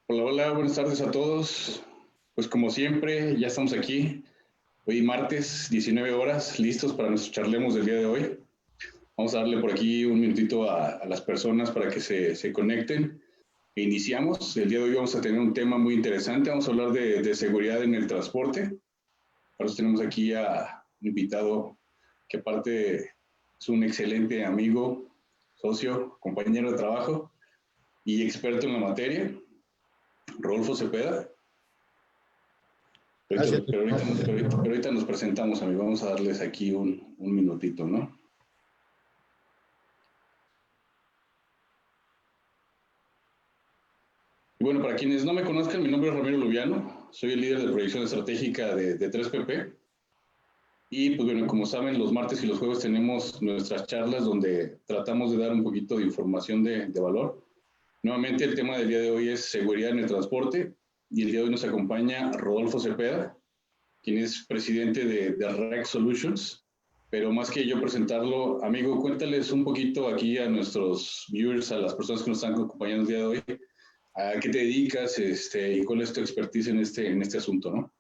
Hola, hola, buenas tardes a todos. Pues como siempre, ya estamos aquí. Hoy martes, 19 horas, listos para nuestro charlemos del día de hoy. Vamos a darle por aquí un minutito a las personas para que se conecten. E iniciamos. El día de hoy vamos a tener un tema muy interesante. Vamos a hablar de seguridad en el transporte. Por eso tenemos aquí a un invitado que aparte es un excelente amigo, socio, compañero de trabajo y experto en la materia, Rodolfo Cepeda. Gracias. Pero ahorita nos presentamos, amigo. Vamos a darles aquí un minutito, ¿no? Y bueno, para quienes no me conozcan, mi nombre es Ramiro Lubiano. Soy el líder de proyección estratégica de 3PP. Y pues bueno, como saben, los martes y los jueves tenemos nuestras charlas donde tratamos de dar un poquito de información de valor. Nuevamente, el tema del día de hoy es seguridad en el transporte. Y el día de hoy nos acompaña Rodolfo Cepeda, quien es presidente de REC Solutions. Pero más que yo presentarlo, amigo, cuéntales un poquito aquí a nuestros viewers, a las personas que nos están acompañando el día de hoy, a qué te dedicas y cuál es tu expertise en este asunto, ¿no?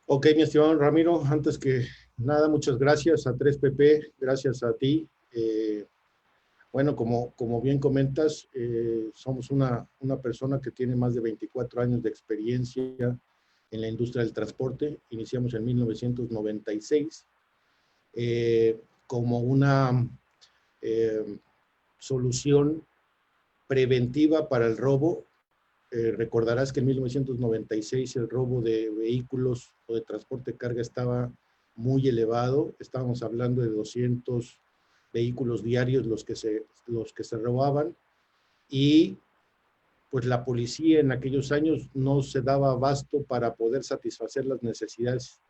Ok, mi estimado Ramiro, antes que nada, muchas gracias a 3PP, gracias a ti. Bueno, como bien comentas, somos una persona que tiene más de 24 años de experiencia en la industria del transporte. Iniciamos en 1996 como una solución preventiva para el robo. Recordarás que en 1996 el robo de vehículos o de transporte de carga estaba muy elevado. Estábamos hablando de 200 vehículos diarios los que se robaban, y pues la policía en aquellos años no se daba abasto para poder satisfacer las necesidades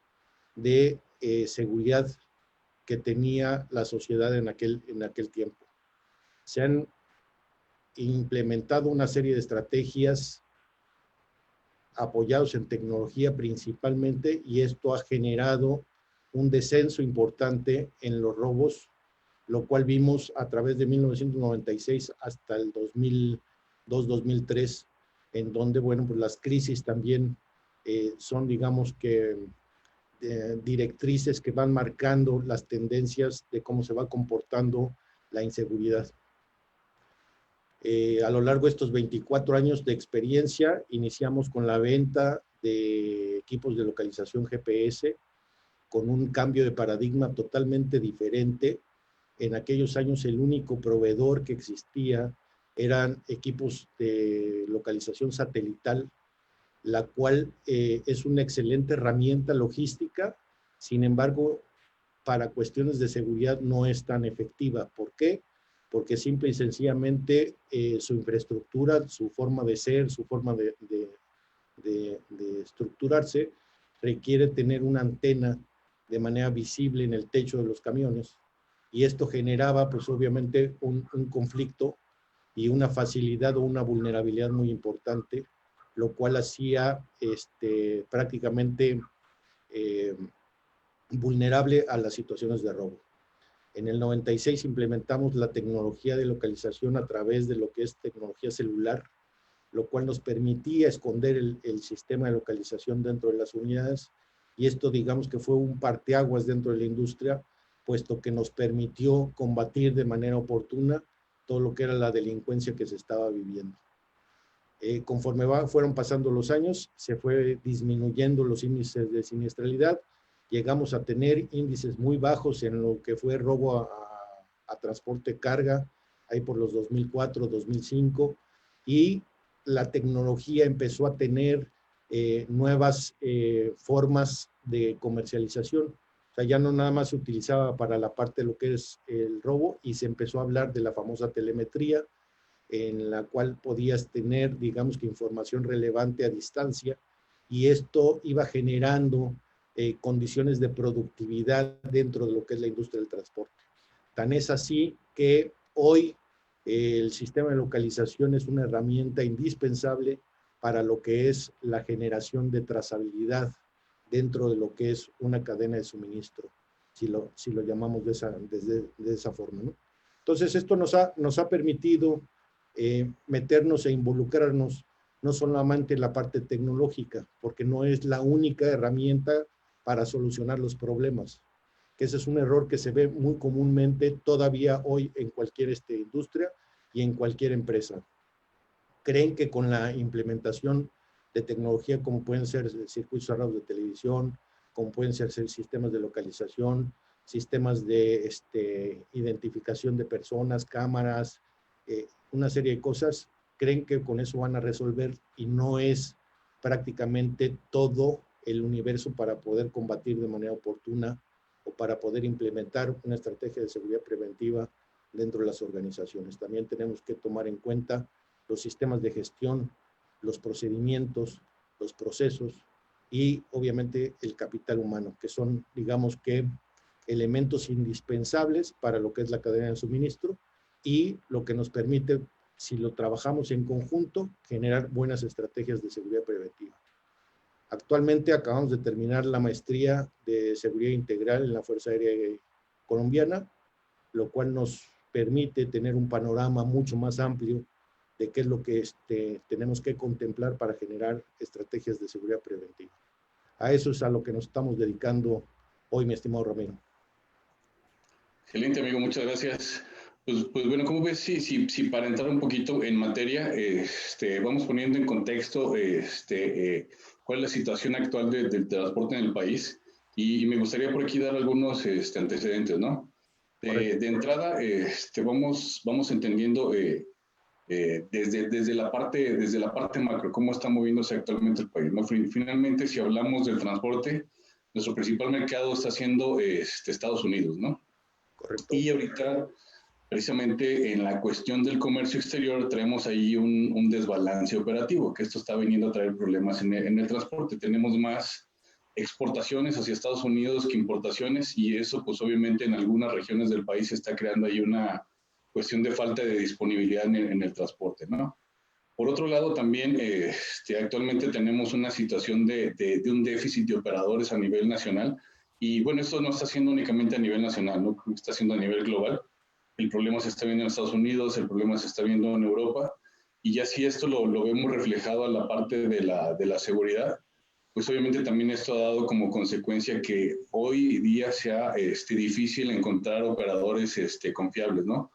de seguridad que tenía la sociedad en aquel tiempo. Se han implementado una serie de estrategias apoyados en tecnología principalmente, y esto ha generado un descenso importante en los robos, lo cual vimos a través de 1996 hasta el 2002-2003, en donde, bueno, pues las crisis también son, digamos que, directrices que van marcando las tendencias de cómo se va comportando la inseguridad. A lo largo de estos 24 años de experiencia, iniciamos con la venta de equipos de localización GPS, con un cambio de paradigma totalmente diferente. En aquellos años el único proveedor que existía eran equipos de localización satelital, la cual es una excelente herramienta logística. Sin embargo, para cuestiones de seguridad no es tan efectiva. ¿Por qué? Porque simple y sencillamente su infraestructura, su forma de ser, su forma de estructurarse, requiere tener una antena de manera visible en el techo de los camiones, y esto generaba pues obviamente un conflicto y una facilidad o una vulnerabilidad muy importante, lo cual hacía prácticamente vulnerable a las situaciones de robo. En el 96 implementamos la tecnología de localización a través de lo que es tecnología celular, lo cual nos permitía esconder el sistema de localización dentro de las unidades, y esto, digamos que fue un parteaguas dentro de la industria, puesto que nos permitió combatir de manera oportuna todo lo que era la delincuencia que se estaba viviendo. Conforme fueron pasando los años, se fue disminuyendo los índices de siniestralidad. Llegamos a tener índices muy bajos en lo que fue robo a transporte carga, ahí por los 2004, 2005, y la tecnología empezó a tener nuevas formas de comercialización. O sea, ya no nada más se utilizaba para la parte de lo que es el robo, y se empezó a hablar de la famosa telemetría, en la cual podías tener, digamos que, información relevante a distancia, y esto iba generando condiciones de productividad dentro de lo que es la industria del transporte. Tan es así que hoy el sistema de localización es una herramienta indispensable para lo que es la generación de trazabilidad dentro de lo que es una cadena de suministro, si lo llamamos de esa forma, ¿no? Entonces, esto nos ha permitido meternos e involucrarnos no solamente la parte tecnológica, porque no es la única herramienta para solucionar los problemas, que ese es un error que se ve muy comúnmente todavía hoy en cualquier industria y en cualquier empresa. Creen que con la implementación de tecnología como pueden ser circuitos cerrados de televisión, como pueden ser sistemas de localización, sistemas de identificación de personas, cámaras, una serie de cosas, creen que con eso van a resolver y no es prácticamente todo el universo para poder combatir de manera oportuna o para poder implementar una estrategia de seguridad preventiva dentro de las organizaciones. También tenemos que tomar en cuenta los sistemas de gestión, los procedimientos, los procesos y obviamente el capital humano, que son, digamos que, elementos indispensables para lo que es la cadena de suministro y lo que nos permite, si lo trabajamos en conjunto, generar buenas estrategias de seguridad preventiva. Actualmente acabamos de terminar la maestría de seguridad integral en la Fuerza Aérea Colombiana, lo cual nos permite tener un panorama mucho más amplio de qué es lo que tenemos que contemplar para generar estrategias de seguridad preventiva. A eso es a lo que nos estamos dedicando hoy, mi estimado Ramiro. Excelente, amigo, muchas gracias. Pues bueno, ¿cómo ves? Sí, para entrar un poquito en materia, vamos poniendo en contexto cuál es la situación actual del transporte en el país y me gustaría por aquí dar algunos antecedentes, ¿no? De entrada, vamos entendiendo desde la parte macro, cómo está moviéndose actualmente el país, ¿no? Finalmente, si hablamos del transporte, nuestro principal mercado está siendo Estados Unidos, ¿no? Correcto. Y ahorita, precisamente en la cuestión del comercio exterior, traemos ahí un desbalance operativo, que esto está viniendo a traer problemas en el transporte. Tenemos más exportaciones hacia Estados Unidos que importaciones y eso pues obviamente en algunas regiones del país está creando ahí una cuestión de falta de disponibilidad en el transporte, ¿no? Por otro lado, también actualmente tenemos una situación de un déficit de operadores a nivel nacional y bueno, esto no está siendo únicamente a nivel nacional, ¿no? Está siendo a nivel global. El problema se está viendo en Estados Unidos, el problema se está viendo en Europa y ya si esto lo vemos reflejado a la parte de la seguridad, pues obviamente también esto ha dado como consecuencia que hoy día sea difícil encontrar operadores confiables, ¿no?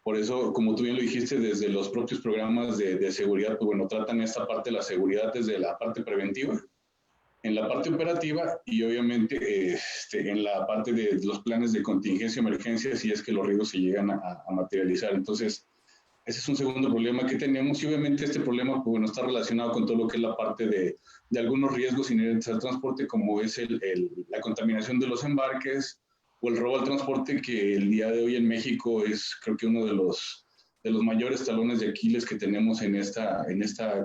Por eso, como tú bien lo dijiste, desde los propios programas de seguridad, pues bueno, tratan esta parte de la seguridad desde la parte preventiva, en la parte operativa y obviamente en la parte de los planes de contingencia y emergencia si es que los riesgos se llegan a materializar. Entonces, ese es un segundo problema que tenemos y obviamente este problema pues, bueno, está relacionado con todo lo que es la parte de algunos riesgos inherentes al transporte, como es la contaminación de los embarques o el robo al transporte, que el día de hoy en México es creo que uno de los mayores talones de Aquiles que tenemos en esta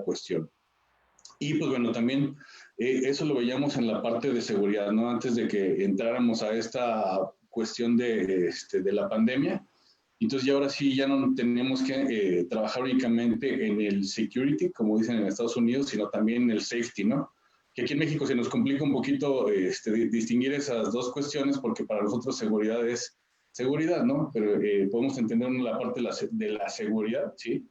cuestión. Y pues bueno, también eso lo veíamos en la parte de seguridad, ¿no? Antes de que entráramos a esta cuestión de la pandemia. Entonces ya ahora sí, ya no tenemos que trabajar únicamente en el security, como dicen en Estados Unidos, sino también en el safety, ¿no? Que aquí en México se nos complica un poquito distinguir esas dos cuestiones porque para nosotros seguridad es seguridad, ¿no? Pero podemos entender la parte de la seguridad, ¿sí?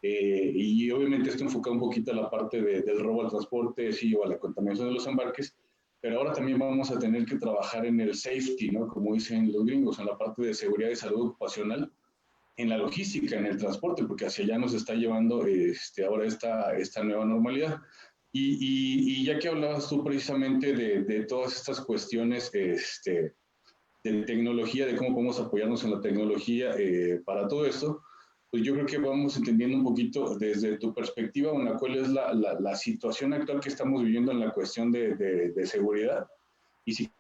Y obviamente esto enfoca un poquito a la parte del robo al transporte, sí, o a la contaminación de los embarques, pero ahora también vamos a tener que trabajar en el safety, ¿no? Como dicen los gringos, en la parte de seguridad y salud ocupacional, en la logística, en el transporte, porque hacia allá nos está llevando ahora esta nueva normalidad. Y ya que hablabas tú precisamente de todas estas cuestiones de tecnología, de cómo podemos apoyarnos en la tecnología para todo esto, pues yo creo que vamos entendiendo un poquito desde tu perspectiva, cuál es la situación actual que estamos viviendo en la cuestión de seguridad. Y si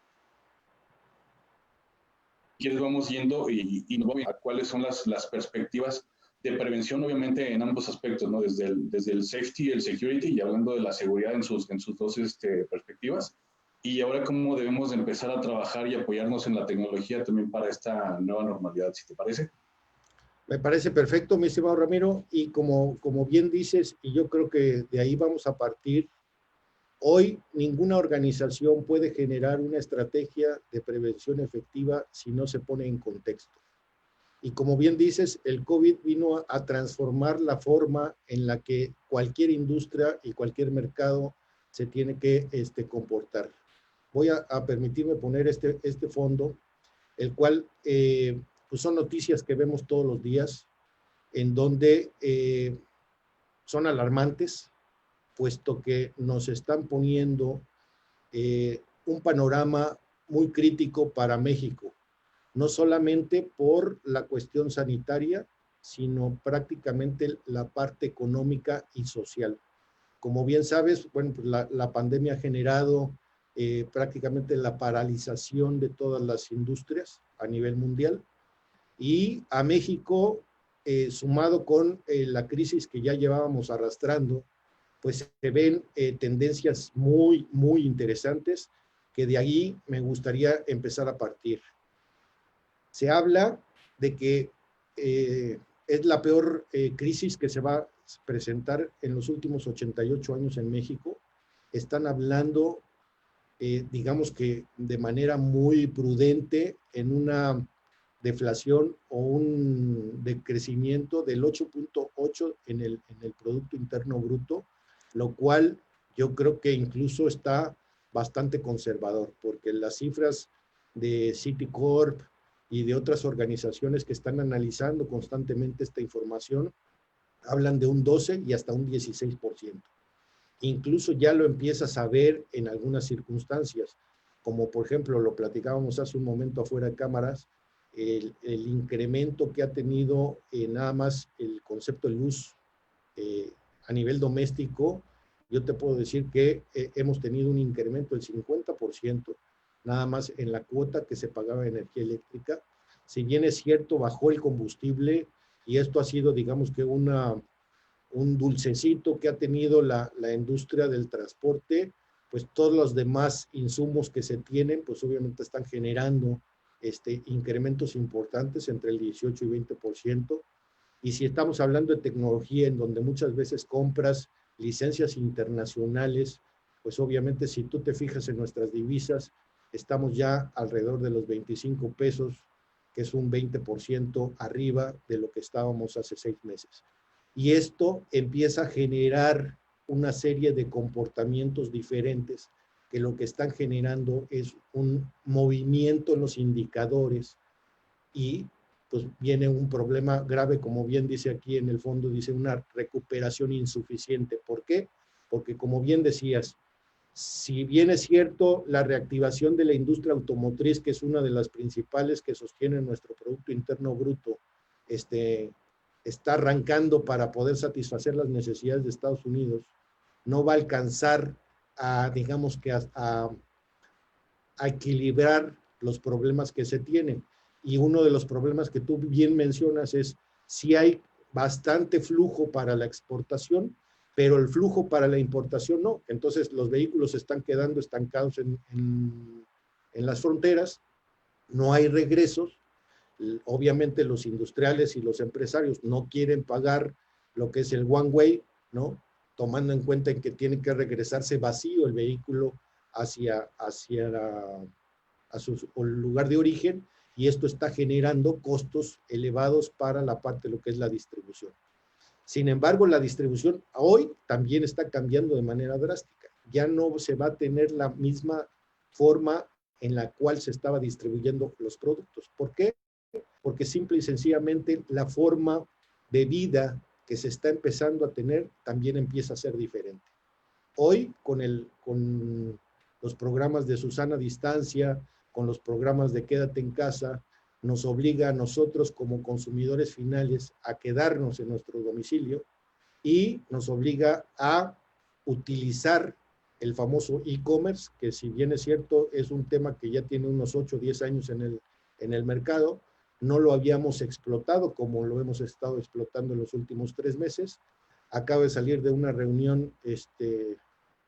quieres vamos yendo y nos vamos a cuáles son las perspectivas de prevención, obviamente en ambos aspectos, ¿no? Desde el safety y el security, y hablando de la seguridad en sus dos perspectivas. Y ahora cómo debemos de empezar a trabajar y apoyarnos en la tecnología también para esta nueva normalidad, si te parece. Me parece perfecto, mi estimado Ramiro, y como bien dices, y yo creo que de ahí vamos a partir, hoy ninguna organización puede generar una estrategia de prevención efectiva si no se pone en contexto. Y como bien dices, el COVID vino a transformar la forma en la que cualquier industria y cualquier mercado se tiene que comportar. Voy a permitirme poner este fondo, el cual pues son noticias que vemos todos los días, en donde son alarmantes, puesto que nos están poniendo un panorama muy crítico para México, no solamente por la cuestión sanitaria, sino prácticamente la parte económica y social. Como bien sabes, bueno, pues la pandemia ha generado prácticamente la paralización de todas las industrias a nivel mundial, y a México, sumado con la crisis que ya llevábamos arrastrando, pues se ven tendencias muy, muy interesantes que de ahí me gustaría empezar a partir. Se habla de que es la peor crisis que se va a presentar en los últimos 88 años en México. Están hablando, digamos que de manera muy prudente, en una deflación o un decrecimiento del 8.8 en el Producto Interno Bruto, lo cual yo creo que incluso está bastante conservador, porque las cifras de Citicorp y de otras organizaciones que están analizando constantemente esta información hablan de un 12 y hasta un 16%. Incluso ya lo empiezas a ver en algunas circunstancias, como por ejemplo lo platicábamos hace un momento afuera de cámaras, el incremento que ha tenido nada más el concepto de luz a nivel doméstico. Yo te puedo decir que hemos tenido un incremento del 50% nada más en la cuota que se pagaba de energía eléctrica. Si bien es cierto, bajó el combustible, y esto ha sido, digamos que un dulcecito que ha tenido la industria del transporte, pues todos los demás insumos que se tienen, pues obviamente están generando incrementos importantes entre el 18 y 20%. Y si estamos hablando de tecnología, en donde muchas veces compras licencias internacionales, pues obviamente si tú te fijas en nuestras divisas, estamos ya alrededor de los 25 pesos, que es un 20% arriba de lo que estábamos hace 6 meses. Y esto empieza a generar una serie de comportamientos diferentes, que lo que están generando es un movimiento en los indicadores, y pues viene un problema grave, como bien dice aquí en el fondo, dice una recuperación insuficiente. ¿Por qué? Porque como bien decías, si bien es cierto la reactivación de la industria automotriz, que es una de las principales que sostiene nuestro Producto Interno Bruto, está arrancando para poder satisfacer las necesidades de Estados Unidos, no va a alcanzar a, digamos que a equilibrar los problemas que se tienen. Y uno de los problemas que tú bien mencionas es si hay bastante flujo para la exportación, pero el flujo para la importación no. Entonces los vehículos se están quedando estancados en las fronteras, no hay regresos. Obviamente los industriales y los empresarios no quieren pagar lo que es el one way, ¿no? Tomando en cuenta en que tiene que regresarse vacío el vehículo hacia su lugar de origen, y esto está generando costos elevados para la parte de lo que es la distribución. Sin embargo, la distribución hoy también está cambiando de manera drástica. Ya no se va a tener la misma forma en la cual se estaba distribuyendo los productos. ¿Por qué? Porque simple y sencillamente la forma de vida que se está empezando a tener también empieza a ser diferente. Hoy, con los programas de Susana Distancia, con los programas de Quédate en Casa, nos obliga a nosotros como consumidores finales a quedarnos en nuestro domicilio, y nos obliga a utilizar el famoso e-commerce, que si bien es cierto, es un tema que ya tiene unos 8 o 10 años en el mercado, no lo habíamos explotado como lo hemos estado explotando en los últimos 3 meses. Acabo de salir de una reunión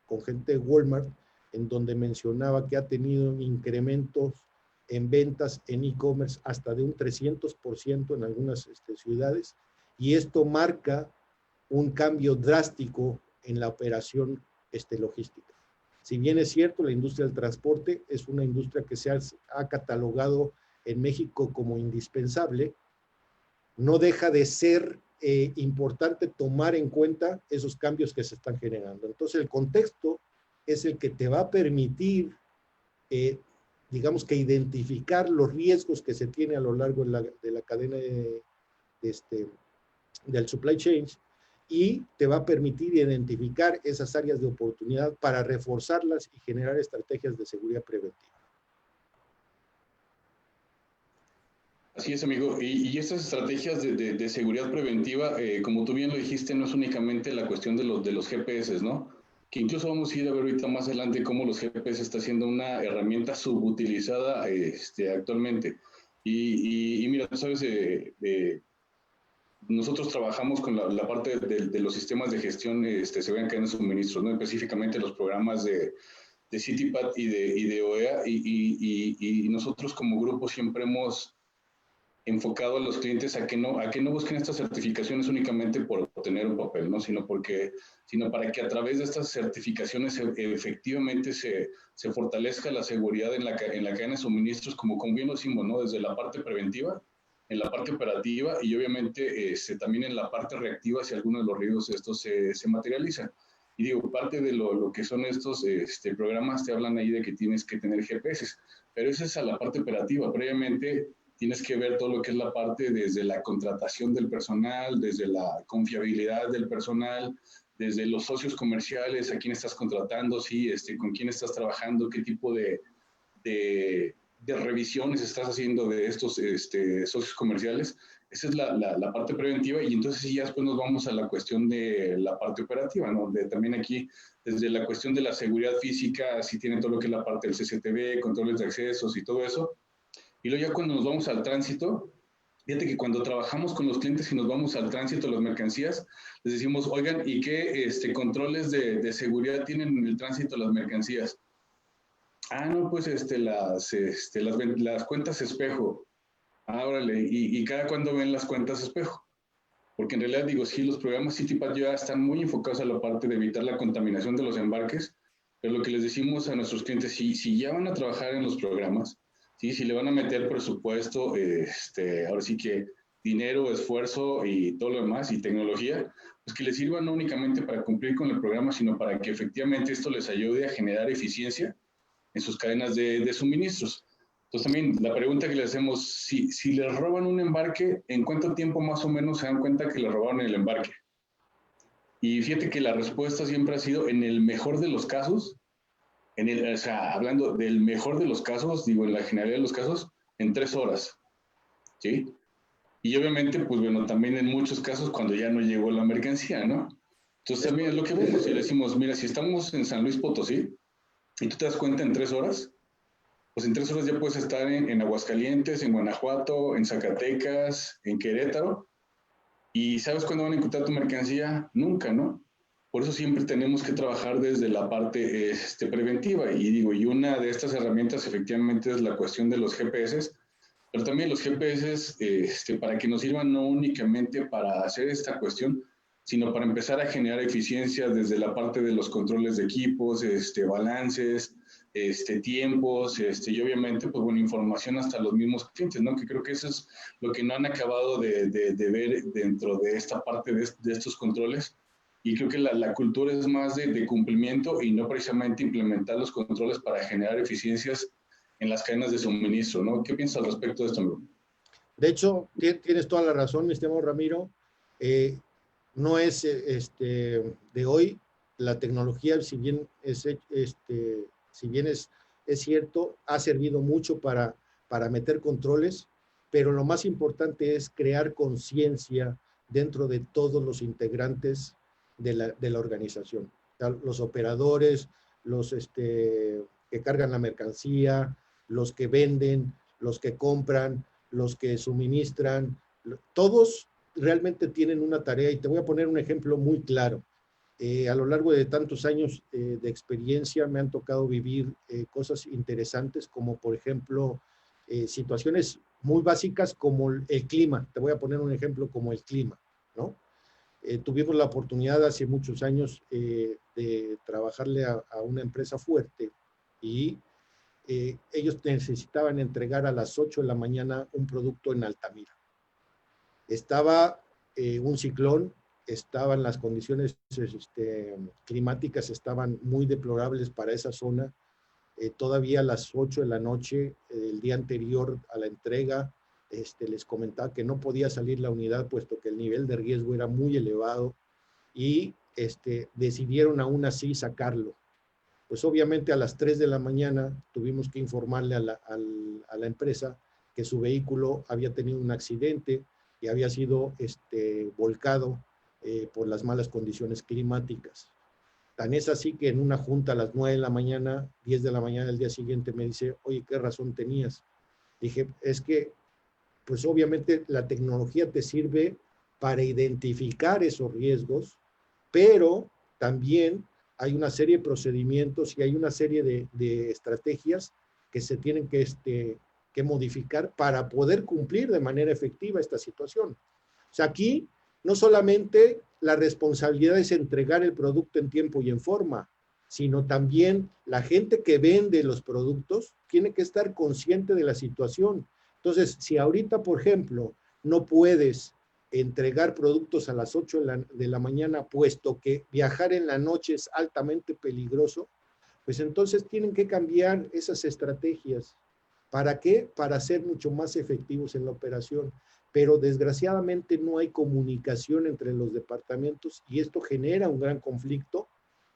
con gente de Walmart, en donde mencionaba que ha tenido incrementos en ventas en e-commerce hasta de un 300% en algunas ciudades, y esto marca un cambio drástico en la operación logística. Si bien es cierto, la industria del transporte es una industria que se ha catalogado en México como indispensable, no deja de ser importante tomar en cuenta esos cambios que se están generando. Entonces, el contexto es el que te va a permitir, digamos que identificar los riesgos que se tiene a lo largo de la cadena del supply chain, y te va a permitir identificar esas áreas de oportunidad para reforzarlas y generar estrategias de seguridad preventiva. Así es, amigo. Y estas estrategias de seguridad preventiva, como tú bien lo dijiste, no es únicamente la cuestión de los GPS, ¿no? Que incluso vamos a ir a ver ahorita más adelante cómo los GPS está siendo una herramienta subutilizada actualmente. Y mira, tú sabes, nosotros trabajamos con la parte de los sistemas de gestión seguridad en cadena de suministros, ¿no? Específicamente los programas de CITIPAT y de OEA, y nosotros como grupo siempre hemos enfocado a los clientes a que no busquen estas certificaciones únicamente por obtener un papel, ¿no? Sino para que a través de estas certificaciones efectivamente se fortalezca la seguridad en la cadena de suministros, como bien lo decimos, ¿no? Desde la parte preventiva, en la parte operativa y obviamente también en la parte reactiva si alguno de los riesgos estos se materializan. Y digo, parte de lo que son estos programas te hablan ahí de que tienes que tener GPS, pero esa es a la parte operativa. Previamente tienes que ver todo lo que es la parte desde la contratación del personal, desde la confiabilidad del personal, desde los socios comerciales, a quién estás contratando, sí, con quién estás trabajando, qué tipo de revisiones estás haciendo de estos socios comerciales. Esa es la parte preventiva, y entonces sí, ya después nos vamos a la cuestión de la parte operativa, ¿no? También aquí, desde la cuestión de la seguridad física, sí tiene todo lo que es la parte del CCTV, controles de accesos y todo eso. Y luego ya cuando nos vamos al tránsito, fíjate que cuando trabajamos con los clientes y nos vamos al tránsito, las mercancías, les decimos, oigan, ¿y qué controles de seguridad tienen en el tránsito las mercancías? Ah, no, pues las cuentas espejo. Ah, órale, ¿y cada cuándo ven las cuentas espejo? Porque en realidad digo, sí, los programas CITIPAT ya están muy enfocados a la parte de evitar la contaminación de los embarques, pero lo que les decimos a nuestros clientes, si ya van a trabajar en los programas, ¿sí? Si le van a meter presupuesto, ahora sí que dinero, esfuerzo y todo lo demás, y tecnología, pues que les sirva no únicamente para cumplir con el programa, sino para que efectivamente esto les ayude a generar eficiencia en sus cadenas de suministros. Entonces también la pregunta que le hacemos, si les roban un embarque, ¿en cuánto tiempo más o menos se dan cuenta que le robaron el embarque? Y fíjate que la respuesta siempre ha sido, en el mejor de los casos, o sea, hablando del mejor de los casos, digo, en la generalidad de los casos, en 3 horas, ¿sí? Y obviamente, pues bueno, también en muchos casos cuando ya no llegó la mercancía, ¿no? Entonces también es lo que vemos, y le decimos, mira, si estamos en San Luis Potosí, y tú te das cuenta en 3 horas, pues en 3 horas ya puedes estar en Aguascalientes, en Guanajuato, en Zacatecas, en Querétaro, y ¿sabes cuándo van a encontrar tu mercancía? Nunca, ¿no? Por eso siempre tenemos que trabajar desde la parte preventiva, y digo, y una de estas herramientas efectivamente es la cuestión de los GPS, pero también los GPS para que nos sirvan no únicamente para hacer esta cuestión, sino para empezar a generar eficiencia desde la parte de los controles de equipos, balances, tiempos, y obviamente, pues bueno, información hasta los mismos clientes, ¿no? Que creo que eso es lo que no han acabado de ver dentro de esta parte de estos controles. Y creo que la cultura es más de cumplimiento y no precisamente implementar los controles para generar eficiencias en las cadenas de suministro, ¿no? ¿Qué piensas al respecto de esto, amigo? De hecho, tienes toda la razón, mi estimado Ramiro. No es de hoy. La tecnología, si bien es cierto, ha servido mucho para meter controles, pero lo más importante es crear conciencia dentro de todos los integrantes de la organización. Los operadores, los que cargan la mercancía, los que venden, los que compran, los que suministran, todos realmente tienen una tarea, y te voy a poner un ejemplo muy claro. A lo largo de tantos años de experiencia me han tocado vivir cosas interesantes, como por ejemplo situaciones muy básicas como el clima. Te voy a poner un ejemplo como el clima, ¿no? Tuvimos la oportunidad hace muchos años de trabajarle a una empresa fuerte, y ellos necesitaban entregar a las 8 de la mañana un producto en Altamira. Estaba un ciclón, estaban las condiciones climáticas, estaban muy deplorables para esa zona. Todavía a las 8 de la noche, el día anterior a la entrega, les comentaba que no podía salir la unidad puesto que el nivel de riesgo era muy elevado y decidieron aún así sacarlo. Pues obviamente a las 3 de la mañana tuvimos que informarle a la empresa que su vehículo había tenido un accidente y había sido volcado por las malas condiciones climáticas. Tan es así que en una junta a las 9 de la mañana, 10 de la mañana del día siguiente me dice, oye, ¿qué razón tenías? Dije, es que, pues obviamente la tecnología te sirve para identificar esos riesgos, pero también hay una serie de procedimientos y hay una serie de estrategias que se tienen que modificar para poder cumplir de manera efectiva esta situación. O sea, aquí no solamente la responsabilidad es entregar el producto en tiempo y en forma, sino también la gente que vende los productos tiene que estar consciente de la situación. Entonces, si ahorita, por ejemplo, no puedes entregar productos a las 8 de la mañana, puesto que viajar en la noche es altamente peligroso, pues entonces tienen que cambiar esas estrategias. ¿Para qué? Para ser mucho más efectivos en la operación. Pero desgraciadamente no hay comunicación entre los departamentos y esto genera un gran conflicto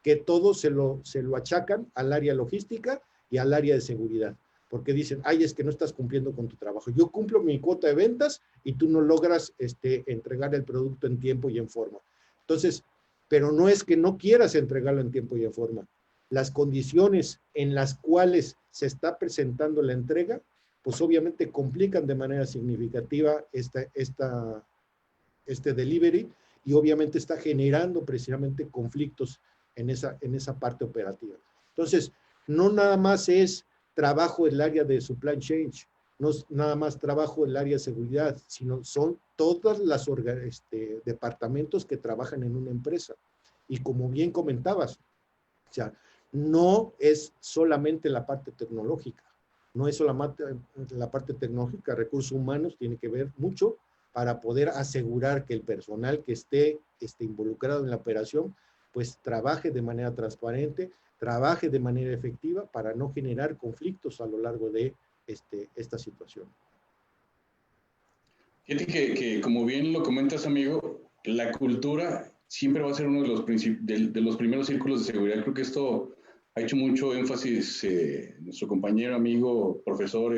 que todos se lo achacan al área logística y al área de seguridad. Porque dicen, ay, es que no estás cumpliendo con tu trabajo. Yo cumplo mi cuota de ventas y tú no logras entregar el producto en tiempo y en forma. Entonces, pero no es que no quieras entregarlo en tiempo y en forma. Las condiciones en las cuales se está presentando la entrega, pues obviamente complican de manera significativa este delivery y obviamente está generando precisamente conflictos en esa parte operativa. Entonces, no nada más es trabajo en el área de supply chain, no es nada más trabajo en el área de seguridad, sino son todas las departamentos que trabajan en una empresa. Y como bien comentabas, o sea, no es solamente la parte tecnológica, no es solamente la parte tecnológica, recursos humanos tiene que ver mucho para poder asegurar que el personal que esté involucrado en la operación, pues trabaje de manera transparente, trabaje de manera efectiva para no generar conflictos a lo largo de esta situación. Fíjate que como bien lo comentas, amigo, la cultura siempre va a ser uno de los primeros círculos de seguridad. Creo que esto ha hecho mucho énfasis nuestro compañero, amigo, profesor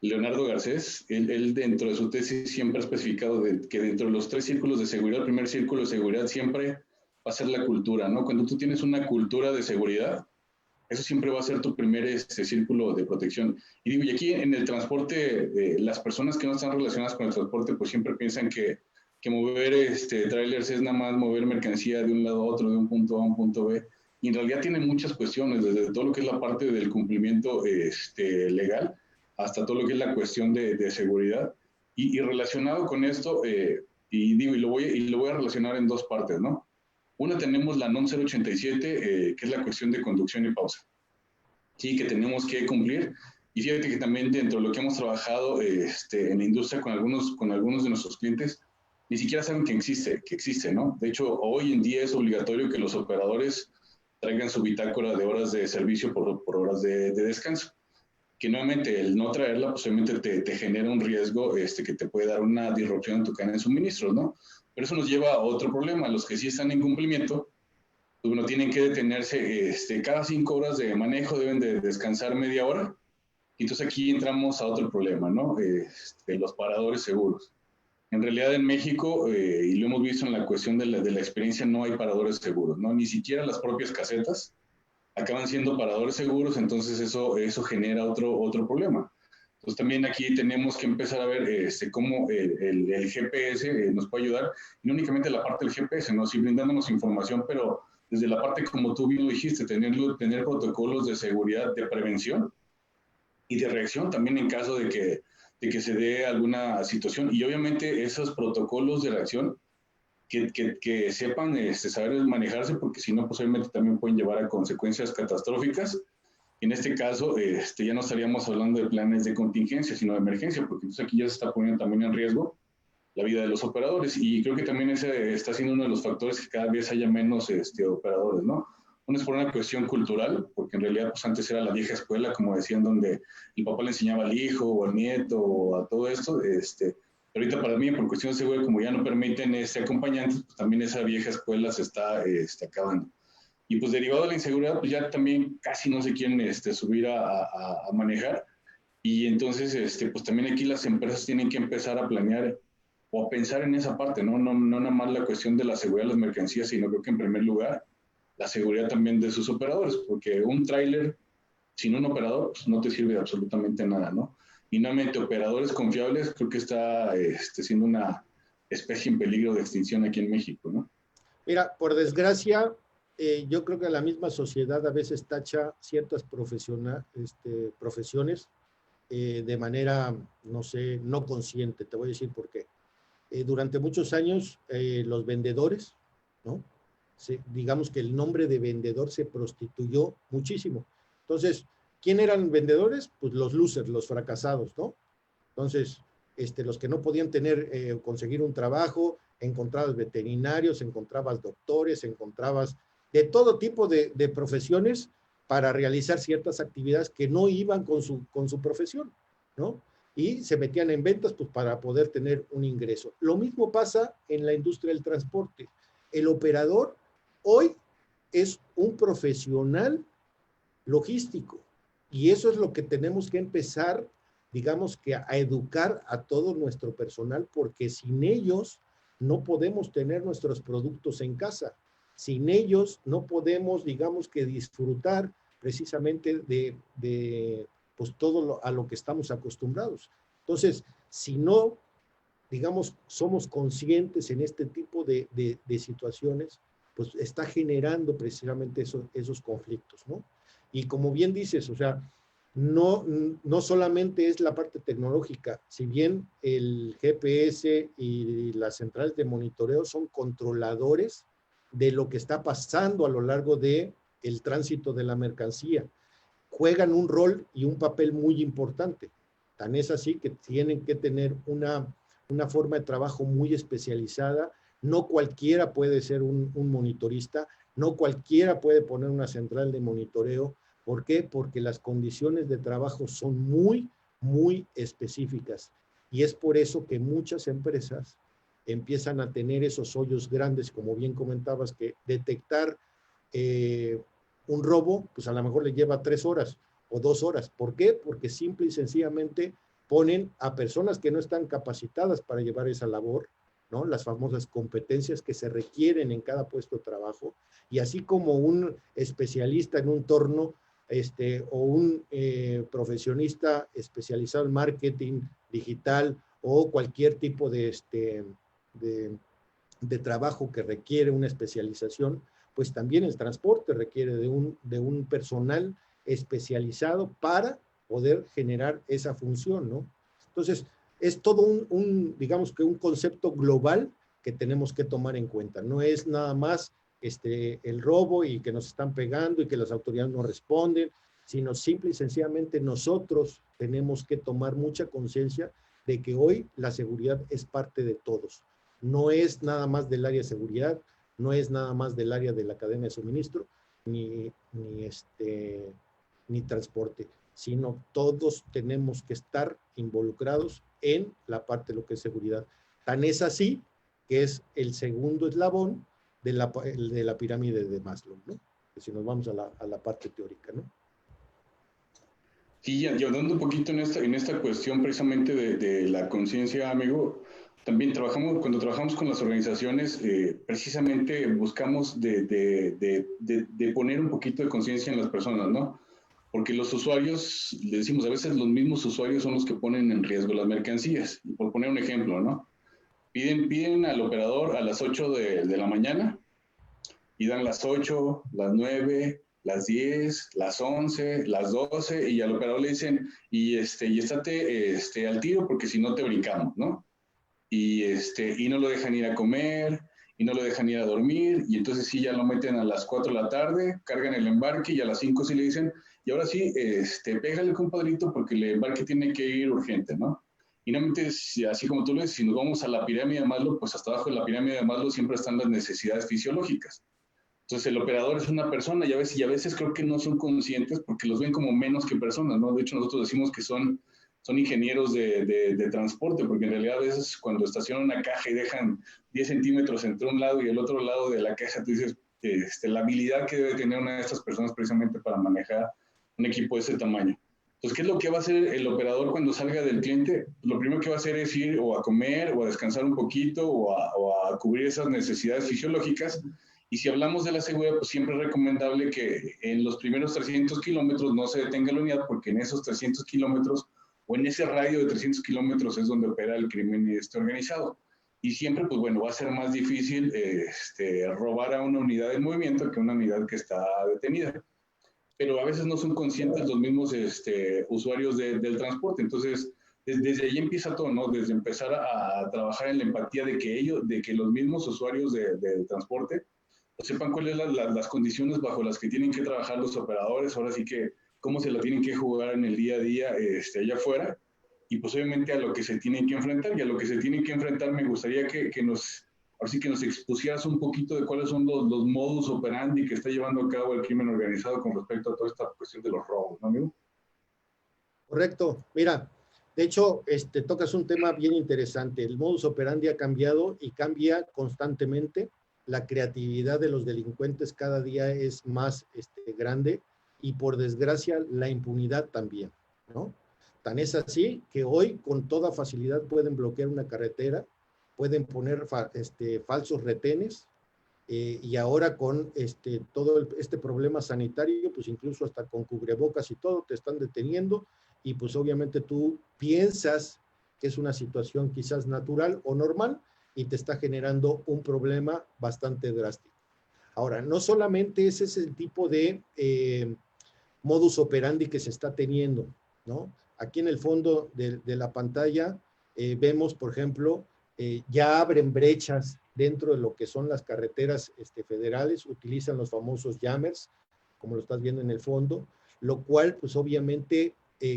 Leonardo Garcés. Él dentro de su tesis siempre ha especificado que dentro de los 3 círculos de seguridad, el primer círculo de seguridad siempre va a ser la cultura, ¿no? Cuando tú tienes una cultura de seguridad, eso siempre va a ser tu primer círculo de protección. Y digo, y aquí en el transporte, las personas que no están relacionadas con el transporte, pues siempre piensan que mover trailers es nada más mover mercancía de un lado a otro, de un punto A a un punto B. Y en realidad tiene muchas cuestiones, desde todo lo que es la parte del cumplimiento legal, hasta todo lo que es la cuestión de seguridad. Y relacionado con esto, y lo voy a relacionar en 2 partes, ¿no? Una, tenemos la NOM 087, que es la cuestión de conducción y pausa. Sí, que tenemos que cumplir. Y fíjate que también dentro de lo que hemos trabajado en la industria con algunos de nuestros clientes, ni siquiera saben que existe, ¿no? De hecho, hoy en día es obligatorio que los operadores traigan su bitácora de horas de servicio por horas de descanso. Que nuevamente el no traerla, pues obviamente te genera un riesgo que te puede dar una disrupción en tu cadena de suministros, ¿no? Pero eso nos lleva a otro problema. Los que sí están en cumplimiento, pues bueno, tienen que detenerse cada 5 horas de manejo, deben de descansar media hora. Y entonces aquí entramos a otro problema, ¿no? Los paradores seguros. En realidad en México, y lo hemos visto en la cuestión de la experiencia, no hay paradores seguros, ¿no? Ni siquiera las propias casetas acaban siendo paradores seguros, entonces eso genera otro problema. Entonces también aquí tenemos que empezar a ver cómo el GPS nos puede ayudar, y no únicamente la parte del GPS, ¿no? Sí, brindándonos información, pero desde la parte, como tú bien lo dijiste, tener protocolos de seguridad, de prevención y de reacción también en caso de que se dé alguna situación. Y obviamente esos protocolos de reacción que sepan saber manejarse, porque si no, posiblemente también pueden llevar a consecuencias catastróficas. En este caso, ya no estaríamos hablando de planes de contingencia, sino de emergencia, porque entonces aquí ya se está poniendo también en riesgo la vida de los operadores. Y creo que también ese está siendo uno de los factores que cada vez haya menos operadores, ¿no? Uno es por una cuestión cultural, porque en realidad pues antes era la vieja escuela, como decían, donde el papá le enseñaba al hijo o al nieto o a todo esto. Pero ahorita para mí, por cuestión de seguridad, como ya no permiten acompañantes, pues también esa vieja escuela se está acabando. Y pues derivado de la inseguridad, pues ya también casi no se quieren subir a manejar. Y entonces, pues también aquí las empresas tienen que empezar a planear o a pensar en esa parte, ¿no? No nada más la cuestión de la seguridad de las mercancías, sino creo que en primer lugar la seguridad también de sus operadores, porque un tráiler sin un operador pues no te sirve de absolutamente nada, ¿no? Y nuevamente, operadores confiables creo que está siendo una especie en peligro de extinción aquí en México, ¿no? Mira, por desgracia, yo creo que la misma sociedad a veces tacha ciertas profesiones de manera, no sé, no consciente. Te voy a decir por qué. Durante muchos años, los vendedores, ¿no? Digamos que el nombre de vendedor se prostituyó muchísimo. Entonces, ¿quién eran vendedores? Pues los losers, los fracasados, ¿no? Entonces, los que no podían conseguir un trabajo, encontrabas veterinarios, encontrabas doctores, encontrabas de todo tipo de profesiones para realizar ciertas actividades que no iban con su profesión, ¿no? Y se metían en ventas pues, para poder tener un ingreso. Lo mismo pasa en la industria del transporte. El operador hoy es un profesional logístico y eso es lo que tenemos que empezar, digamos que a educar a todo nuestro personal, porque sin ellos no podemos tener nuestros productos en casa. Sin ellos no podemos, digamos que disfrutar precisamente de pues todo a lo que estamos acostumbrados. Entonces, si no, digamos, somos conscientes en este tipo de situaciones, pues está generando precisamente esos conflictos, ¿no? Y como bien dices, o sea, no solamente es la parte tecnológica, si bien el GPS y las centrales de monitoreo son controladores de lo que está pasando a lo largo de el tránsito de la mercancía, juegan un rol y un papel muy importante. Tan es así que tienen que tener una forma de trabajo muy especializada. No cualquiera puede ser un monitorista, no cualquiera puede poner una central de monitoreo. ¿Por qué? Porque las condiciones de trabajo son muy, muy específicas. Y es por eso que muchas empresas empiezan a tener esos hoyos grandes, como bien comentabas, que detectar un robo, pues a lo mejor le lleva 3 horas o 2 horas. ¿Por qué? Porque simple y sencillamente ponen a personas que no están capacitadas para llevar esa labor, ¿no? Las famosas competencias que se requieren en cada puesto de trabajo, y así como un especialista en un torno, o un profesionista especializado en marketing digital o cualquier tipo de trabajo que requiere una especialización, pues también el transporte requiere de un personal especializado para poder generar esa función, ¿no? Entonces, es todo digamos que un concepto global que tenemos que tomar en cuenta. No es nada más el robo y que nos están pegando y que las autoridades no responden, sino simple y sencillamente nosotros tenemos que tomar mucha conciencia de que hoy la seguridad es parte de todos. No es nada más del área de seguridad, no es nada más del área de la cadena de suministro, ni transporte, sino todos tenemos que estar involucrados en la parte de lo que es seguridad. Tan es así que es el segundo eslabón de la pirámide de Maslow, ¿no? Si nos vamos a la parte teórica, ¿no? Sí, y hablando un poquito en esta cuestión precisamente de la conciencia, amigo, también cuando trabajamos con las organizaciones, precisamente buscamos de poner un poquito de conciencia en las personas, ¿no? Porque los usuarios, le decimos, a veces los mismos usuarios son los que ponen en riesgo las mercancías. Y por poner un ejemplo, ¿no? Piden al operador a las 8 de la mañana y dan las 8, las 9, las 10, las 11, las 12 y al operador le dicen, y estate al tiro porque si no te brincamos, ¿no? Y no lo dejan ir a comer, y no lo dejan ir a dormir, y entonces sí ya lo meten a las 4 de la tarde, cargan el embarque y a las 5 sí le dicen, y ahora sí, pégale compadrito porque el embarque tiene que ir urgente, ¿no? Finalmente, así como tú lo dices, si nos vamos a la pirámide de Maslow, pues hasta abajo de la pirámide de Maslow siempre están las necesidades fisiológicas. Entonces, el operador es una persona y a veces creo que no son conscientes porque los ven como menos que personas, ¿no? De hecho, nosotros decimos que son ingenieros de transporte, porque en realidad a veces cuando estacionan una caja y dejan 10 centímetros entre un lado y el otro lado de la caja, tú dices, la habilidad que debe tener una de estas personas precisamente para manejar un equipo de ese tamaño. Entonces, ¿qué es lo que va a hacer el operador cuando salga del cliente? Lo primero que va a hacer es ir o a comer o a descansar un poquito o a cubrir esas necesidades fisiológicas. Y si hablamos de la seguridad, pues siempre es recomendable que en los primeros 300 kilómetros no se detenga la unidad, porque en esos 300 kilómetros o en ese radio de 300 kilómetros es donde opera el crimen organizado. Y siempre, pues bueno, va a ser más difícil robar a una unidad en movimiento que una unidad que está detenida. Pero a veces no son conscientes los mismos usuarios del transporte. Entonces, desde ahí empieza todo, ¿no? Desde empezar a trabajar en la empatía de que los mismos usuarios del transporte pues, sepan cuáles son las condiciones bajo las que tienen que trabajar los operadores, ahora sí que cómo se la tienen que jugar en el día a día allá afuera, y pues obviamente a lo que se tienen que enfrentar, y a lo que se tienen que enfrentar me gustaría que nos expusieras un poquito de cuáles son los modus operandi que está llevando a cabo el crimen organizado con respecto a toda esta cuestión de los robos, ¿no, amigo? Correcto. Mira, de hecho, tocas un tema bien interesante. El modus operandi ha cambiado y cambia constantemente. La creatividad de los delincuentes cada día es más grande y por desgracia la impunidad también, ¿no? Tan es así que hoy con toda facilidad pueden bloquear una carretera, pueden poner falsos retenes, y ahora con todo este problema sanitario, pues incluso hasta con cubrebocas y todo, te están deteniendo y pues obviamente tú piensas que es una situación quizás natural o normal y te está generando un problema bastante drástico. Ahora, no solamente ese es el tipo de modus operandi que se está teniendo, ¿no? Aquí en el fondo de la pantalla vemos, por ejemplo, ya abren brechas dentro de lo que son las carreteras federales, utilizan los famosos jammers, como lo estás viendo en el fondo, lo cual pues obviamente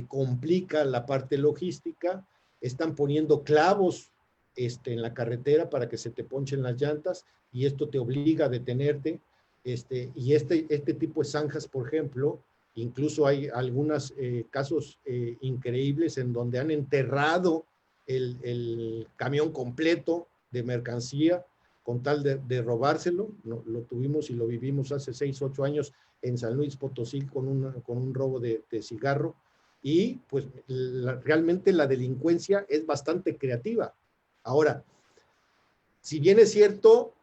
complica la parte logística, están poniendo clavos en la carretera para que se te ponchen las llantas y esto te obliga a detenerte, y este tipo de zanjas, por ejemplo, incluso hay algunos casos increíbles en donde han enterrado el camión completo de mercancía con tal de robárselo. Lo tuvimos y lo vivimos hace 6, 8 años en San Luis Potosí con un robo de cigarro. Y pues realmente la delincuencia es bastante creativa. Ahora, si bien es cierto,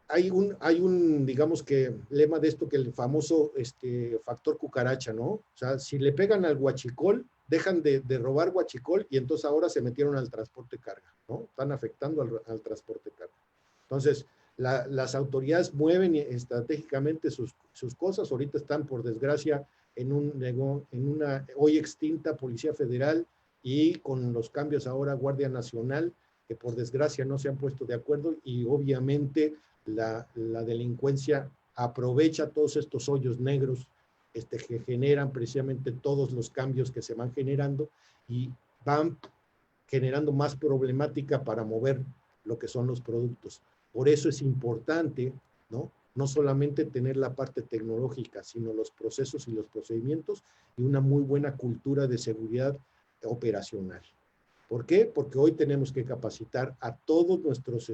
hay un, digamos que, lema de esto, que el famoso factor cucaracha, ¿no? O sea, si le pegan al huachicol, dejan de robar huachicol y entonces ahora se metieron al transporte carga, ¿no? Están afectando al transporte carga. Entonces, las autoridades mueven estratégicamente sus cosas. Ahorita están, por desgracia, en una hoy extinta Policía Federal y con los cambios ahora Guardia Nacional, que por desgracia no se han puesto de acuerdo y obviamente la delincuencia aprovecha todos estos hoyos negros que generan precisamente todos los cambios que se van generando y van generando más problemática para mover lo que son los productos. Por eso es importante, ¿no? No solamente tener la parte tecnológica, sino los procesos y los procedimientos y una muy buena cultura de seguridad operacional. ¿Por qué? Porque hoy tenemos que capacitar a todos nuestros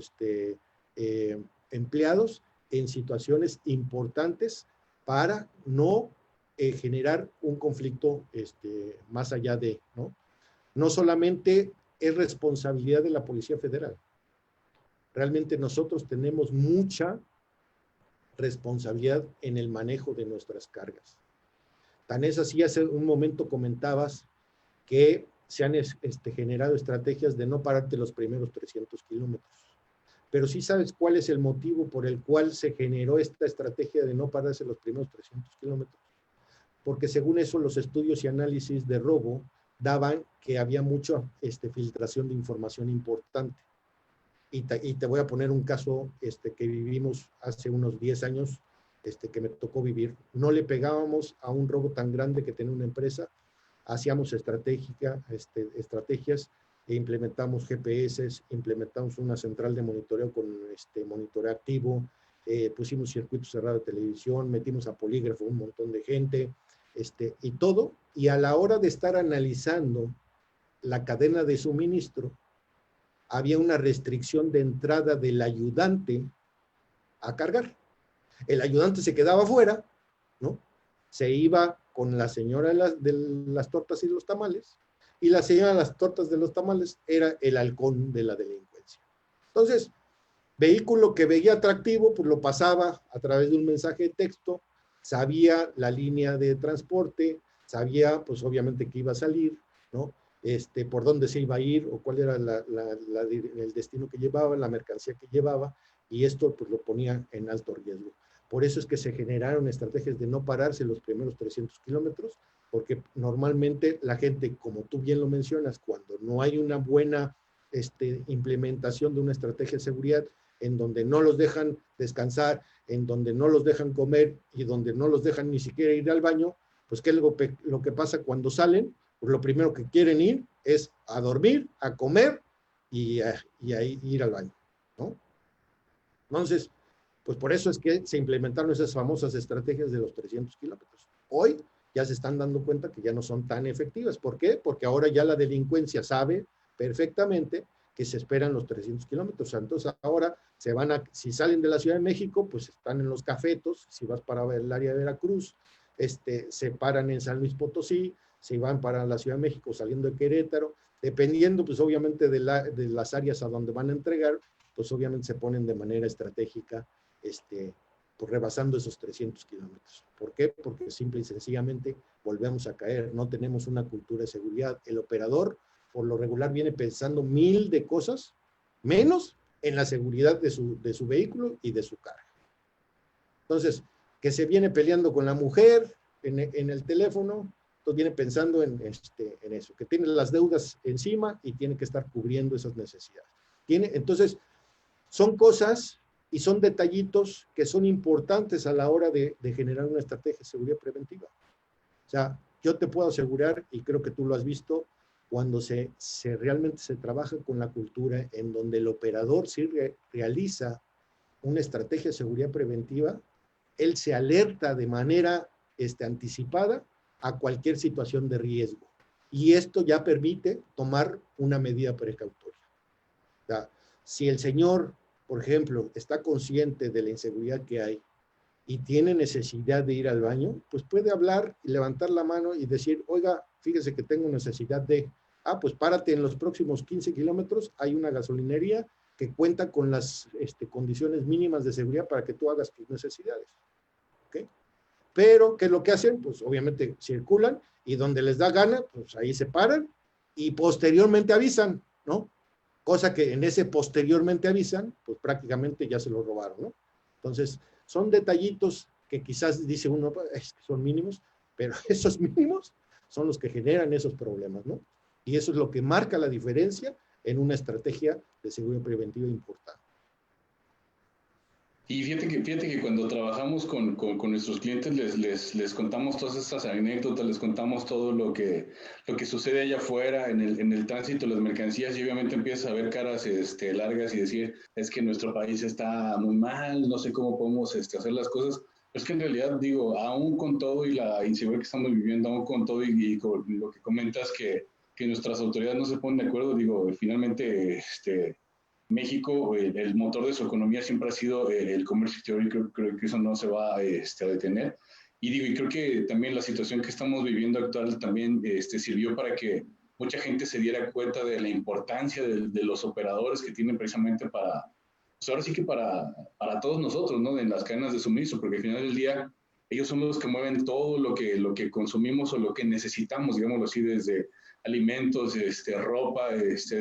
empleados en situaciones importantes para no generar un conflicto más allá de, ¿no? No solamente es responsabilidad de la Policía Federal. Realmente nosotros tenemos mucha responsabilidad en el manejo de nuestras cargas. Tan es así, hace un momento comentabas que se han generado estrategias de no pararte los primeros 300 kilómetros. Pero sí sabes cuál es el motivo por el cual se generó esta estrategia de no pararse los primeros 300 kilómetros. Porque según eso, los estudios y análisis de robo daban que había mucha filtración de información importante. Y te voy a poner un caso que vivimos hace unos 10 años, que me tocó vivir. No le pegábamos a un robo tan grande que tenía una empresa hacíamos estrategias e implementamos GPS, implementamos una central de monitoreo con monitoreo activo, pusimos circuito cerrado de televisión, metimos a polígrafo un montón de gente, y todo, y a la hora de estar analizando la cadena de suministro, había una restricción de entrada del ayudante a cargar. El ayudante se quedaba afuera, ¿no? Se iba con la señora de las tortas y los tamales, y la señora de las tortas de los tamales era el halcón de la delincuencia. Entonces, vehículo que veía atractivo, pues lo pasaba a través de un mensaje de texto, sabía la línea de transporte, sabía, pues obviamente que iba a salir, ¿no? Por dónde se iba a ir o cuál era el destino que llevaba, la mercancía que llevaba, y esto pues lo ponía en alto riesgo. Por eso es que se generaron estrategias de no pararse los primeros 300 kilómetros, porque normalmente la gente, como tú bien lo mencionas, cuando no hay una buena implementación de una estrategia de seguridad, en donde no los dejan descansar, en donde no los dejan comer y donde no los dejan ni siquiera ir al baño, pues ¿qué es lo que pasa cuando salen? Pues lo primero que quieren ir es a dormir, a comer y a ir al baño, ¿no? Entonces, pues por eso es que se implementaron esas famosas estrategias de los 300 kilómetros. Hoy ya se están dando cuenta que ya no son tan efectivas. ¿Por qué? Porque ahora ya la delincuencia sabe perfectamente que se esperan los 300 kilómetros. Entonces ahora si salen de la Ciudad de México, pues están en los cafetos. Si vas para el área de Veracruz, se paran en San Luis Potosí, se van para la Ciudad de México saliendo de Querétaro, dependiendo pues obviamente de las áreas a donde van a entregar, pues obviamente se ponen de manera estratégica, pues rebasando esos 300 kilómetros. ¿Por qué? Porque simple y sencillamente volvemos a caer, no tenemos una cultura de seguridad. El operador, por lo regular, viene pensando 1000 de cosas, menos en la seguridad de su vehículo y de su carga. Entonces, que se viene peleando con la mujer en el teléfono, entonces viene pensando en eso, que tiene las deudas encima y tiene que estar cubriendo esas necesidades. Entonces, son cosas y son detallitos que son importantes a la hora de generar una estrategia de seguridad preventiva. O sea, yo te puedo asegurar, y creo que tú lo has visto, cuando realmente se trabaja con la cultura en donde el operador sí realiza una estrategia de seguridad preventiva, él se alerta de manera anticipada a cualquier situación de riesgo. Y esto ya permite tomar una medida precautoria. O sea, si el señor, por ejemplo, está consciente de la inseguridad que hay y tiene necesidad de ir al baño, pues puede hablar y levantar la mano y decir, oiga, fíjese que tengo necesidad de, pues párate en los próximos 15 kilómetros, hay una gasolinería que cuenta con las condiciones mínimas de seguridad para que tú hagas tus necesidades. ¿Okay? Pero, ¿qué es lo que hacen? Pues obviamente circulan y donde les da gana, pues ahí se paran y posteriormente avisan, ¿no? Cosa que en ese posteriormente avisan, pues prácticamente ya se lo robaron, ¿no? Entonces, son detallitos que quizás dice uno, es que son mínimos, pero esos mínimos son los que generan esos problemas, ¿no? Y eso es lo que marca la diferencia en una estrategia de seguridad preventiva importante. Y fíjate que cuando trabajamos con nuestros clientes les contamos todas estas anécdotas, les contamos todo lo que sucede allá afuera en el tránsito, las mercancías, y obviamente empiezas a ver caras largas y decir, es que nuestro país está muy mal, no sé cómo podemos hacer las cosas. Es que en realidad, digo, aún con todo y la inseguridad que estamos viviendo, aún con todo y con lo que comentas que nuestras autoridades no se ponen de acuerdo, digo, finalmente, México, el motor de su economía siempre ha sido el comercio exterior, y creo que eso no se va a detener. Y digo, y creo que también la situación que estamos viviendo actual también sirvió para que mucha gente se diera cuenta de la importancia de los operadores que tienen precisamente para, pues ahora sí que para todos nosotros, ¿no? En las cadenas de suministro, porque al final del día ellos son los que mueven todo lo que consumimos o lo que necesitamos, digámoslo así, desde alimentos, ropa,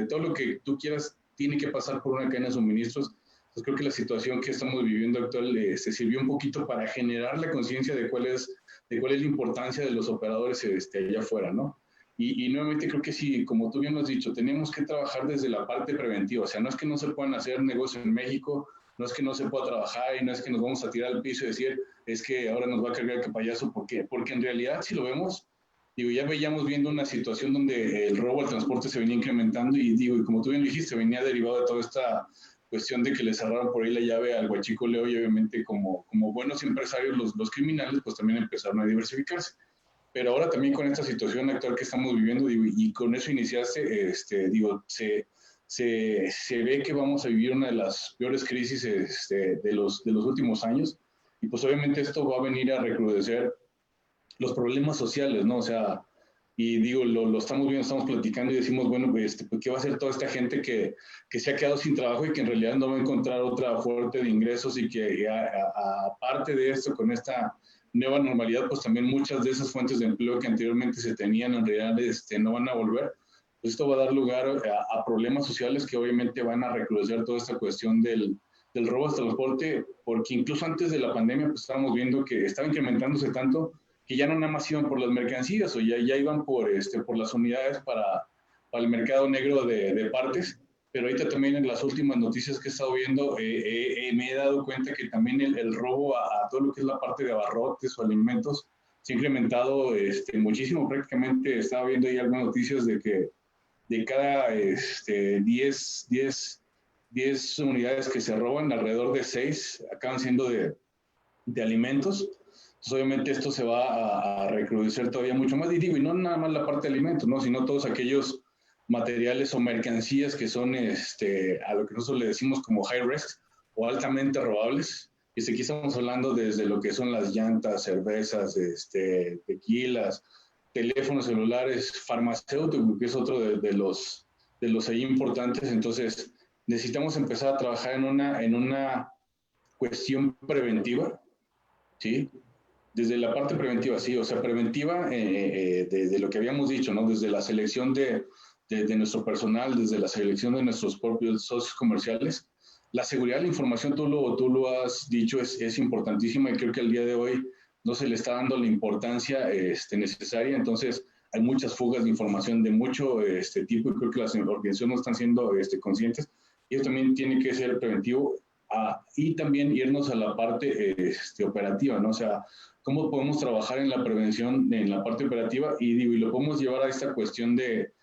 todo lo que tú quieras tiene que pasar por una cadena de suministros. Entonces creo que la situación que estamos viviendo actual se sirvió un poquito para generar la conciencia de cuál es la importancia de los operadores allá afuera, ¿no? Y nuevamente creo que sí, como tú bien lo has dicho, tenemos que trabajar desde la parte preventiva. O sea, no es que no se puedan hacer negocios en México, no es que no se pueda trabajar y no es que nos vamos a tirar al piso y decir, es que ahora nos va a cargar el payaso. ¿Por qué? Porque en realidad, si lo vemos, digo, ya veíamos viendo una situación donde el robo al transporte se venía incrementando y digo, y como tú bien dijiste, venía derivado de toda esta cuestión de que le cerraron por ahí la llave al huachicoleo y obviamente como buenos empresarios los criminales pues también empezaron a diversificarse. Pero ahora también con esta situación actual que estamos viviendo, digo, y con eso iniciaste, digo, se ve que vamos a vivir una de las peores crisis de los últimos años, y pues obviamente esto va a venir a recrudecer los problemas sociales, ¿no? O sea, y digo, lo estamos viendo, estamos platicando y decimos, bueno, pues, ¿qué va a hacer toda esta gente que se ha quedado sin trabajo y que en realidad no va a encontrar otra fuente de ingresos y que aparte de esto, con esta nueva normalidad, pues también muchas de esas fuentes de empleo que anteriormente se tenían en realidad no van a volver? Pues esto va a dar lugar a problemas sociales que obviamente van a recrudecer toda esta cuestión del robo al transporte, porque incluso antes de la pandemia pues estábamos viendo que estaba incrementándose tanto que ya no nada más iban por las mercancías o ya iban por las unidades para el mercado negro de partes. Pero ahorita también en las últimas noticias que he estado viendo me he dado cuenta que también el robo a todo lo que es la parte de abarrotes o alimentos se ha incrementado muchísimo. Prácticamente estaba viendo ahí algunas noticias de que de cada 10 unidades que se roban, alrededor de 6 acaban siendo de alimentos. Entonces, obviamente esto se va a recrudecer todavía mucho más. Y digo, y no nada más la parte de alimentos, ¿no? Sino todos aquellos materiales o mercancías que son a lo que nosotros le decimos como high risk o altamente robables. Y aquí estamos hablando desde lo que son las llantas, cervezas, tequilas, teléfonos celulares, farmacéuticos, que es otro de los ahí importantes. Entonces, necesitamos empezar a trabajar en una cuestión preventiva, ¿sí? Desde la parte preventiva, sí, o sea, preventiva de lo que habíamos dicho, ¿no? Desde la selección de nuestro personal, desde la selección de nuestros propios socios comerciales. La seguridad de la información, tú lo has dicho, es importantísima y creo que al día de hoy no se le está dando la importancia necesaria. Entonces, hay muchas fugas de información de mucho tipo y creo que las organizaciones no están siendo conscientes. Y eso también tiene que ser preventivo y también irnos a la parte operativa, ¿no? O sea, cómo podemos trabajar en la prevención, en la parte operativa y lo podemos llevar a esta cuestión de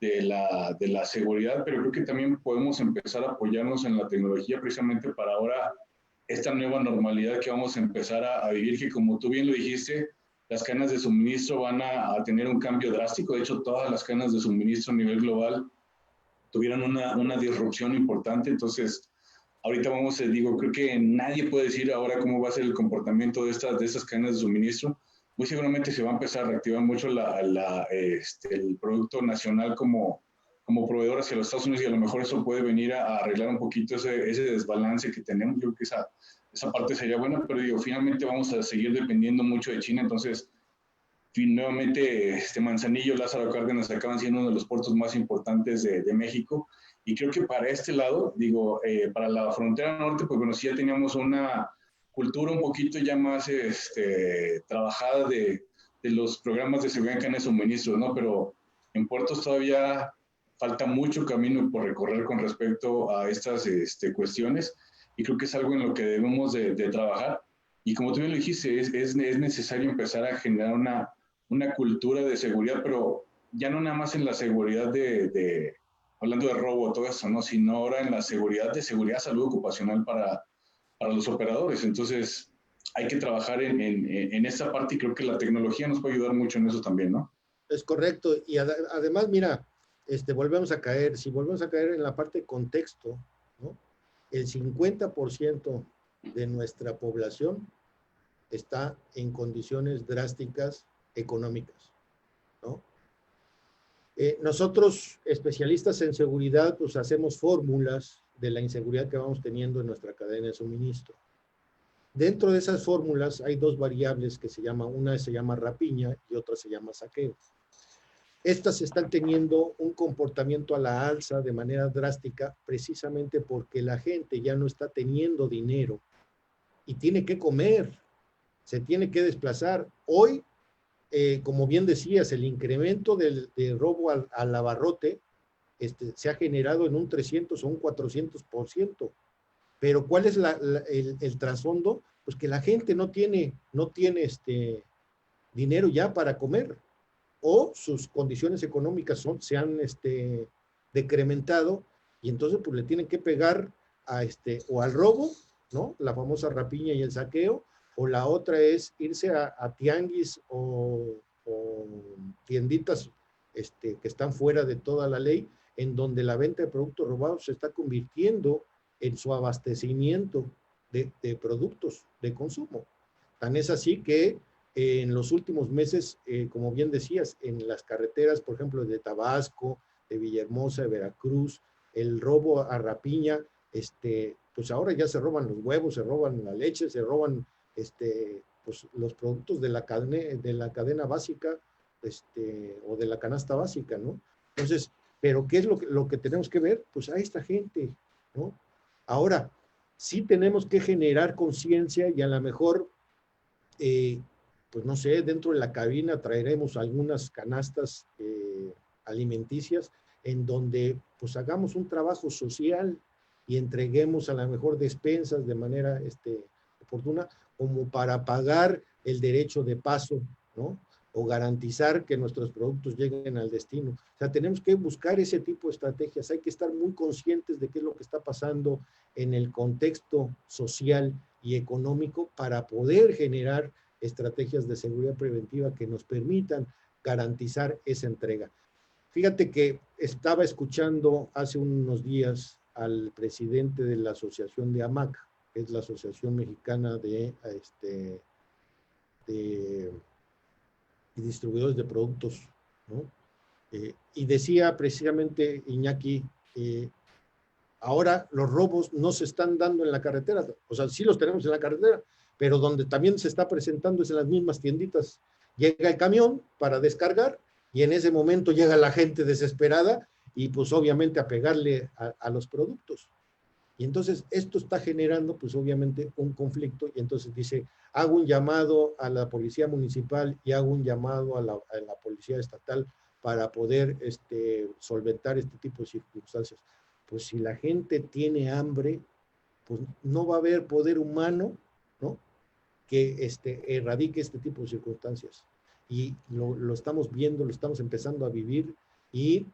la seguridad, pero creo que también podemos empezar a apoyarnos en la tecnología precisamente para ahora esta nueva normalidad que vamos a empezar a vivir, que como tú bien lo dijiste, las cadenas de suministro van a tener un cambio drástico. De hecho, todas las cadenas de suministro a nivel global tuvieron una disrupción importante. Entonces, ahorita creo que nadie puede decir ahora cómo va a ser el comportamiento de estas cadenas de suministro. Muy seguramente se va a empezar a reactivar mucho el producto nacional como proveedor hacia los Estados Unidos y a lo mejor eso puede venir a arreglar un poquito ese desbalance que tenemos. Yo creo que esa parte sería buena, pero finalmente vamos a seguir dependiendo mucho de China. Entonces, nuevamente Manzanillo, Lázaro Cárdenas acaban siendo uno de los puertos más importantes de México. Y creo que para este lado, para la frontera norte, pues bueno, sí ya teníamos una cultura un poquito ya más trabajada de los programas de seguridad en cadena de suministro, ¿no? Pero en puertos todavía falta mucho camino por recorrer con respecto a estas cuestiones y creo que es algo en lo que debemos de trabajar. Y como tú bien lo dijiste, es necesario empezar a generar una cultura de seguridad, pero ya no nada más en la seguridad hablando de robo, todo eso, ¿no? Sino ahora en la seguridad salud ocupacional para los operadores. Entonces, hay que trabajar en esta parte y creo que la tecnología nos puede ayudar mucho en eso también, ¿no? Es correcto. Y además, mira, si volvemos a caer en la parte de contexto, ¿no? El 50% de nuestra población está en condiciones drásticas económicas, ¿no? Nosotros, especialistas en seguridad, pues hacemos fórmulas de la inseguridad que vamos teniendo en nuestra cadena de suministro. Dentro de esas fórmulas hay dos variables una se llama rapiña y otra se llama saqueo. Estas están teniendo un comportamiento a la alza de manera drástica precisamente porque la gente ya no está teniendo dinero y tiene que comer, se tiene que desplazar. Hoy, como bien decías, el incremento de robo al abarrote se ha generado en un 300 o un 400%. Pero ¿cuál es el trasfondo? Pues que la gente no tiene dinero ya para comer. o sus condiciones económicas se han decrementado, y entonces pues le tienen que pegar o al robo, ¿no? La famosa rapiña y el saqueo, o la otra es irse a tianguis o tienditas que están fuera de toda la ley, en donde la venta de productos robados se está convirtiendo en su abastecimiento de productos de consumo. Tan es así que en los últimos meses, como bien decías, en las carreteras, por ejemplo, de Tabasco, de Villahermosa, de Veracruz, el robo a rapiña, pues ahora ya se roban los huevos, se roban la leche, se roban pues los productos de la cadena básica, o de la canasta básica, ¿no? Entonces, pero ¿qué es lo que tenemos que ver? Pues a esta gente, ¿no? Ahora, sí tenemos que generar conciencia, y a lo mejor, pues no sé, dentro de la cabina traeremos algunas canastas alimenticias, en donde pues hagamos un trabajo social y entreguemos a lo mejor despensas de manera oportuna, como para pagar el derecho de paso, ¿no? O garantizar que nuestros productos lleguen al destino. O sea, tenemos que buscar ese tipo de estrategias. Hay que estar muy conscientes de qué es lo que está pasando en el contexto social y económico, para poder generar estrategias de seguridad preventiva que nos permitan garantizar esa entrega. Fíjate que estaba escuchando hace unos días al presidente de la asociación de AMAC, que es la Asociación Mexicana de distribuidores de productos, ¿no? Y decía precisamente Iñaki, ahora los robos no se están dando en la carretera, o sea, sí los tenemos en la carretera, pero donde también se está presentando es en las mismas tienditas. Llega el camión para descargar, y en ese momento llega la gente desesperada, y pues obviamente a pegarle a los productos. Y entonces esto está generando pues obviamente un conflicto, y entonces dice, hago un llamado a la policía municipal y hago un llamado a la policía estatal para poder solventar este tipo de circunstancias. Pues si la gente tiene hambre, pues no va a haber poder humano, ¿no?, que erradique este tipo de circunstancias. Y lo estamos viendo, lo estamos empezando a vivir, y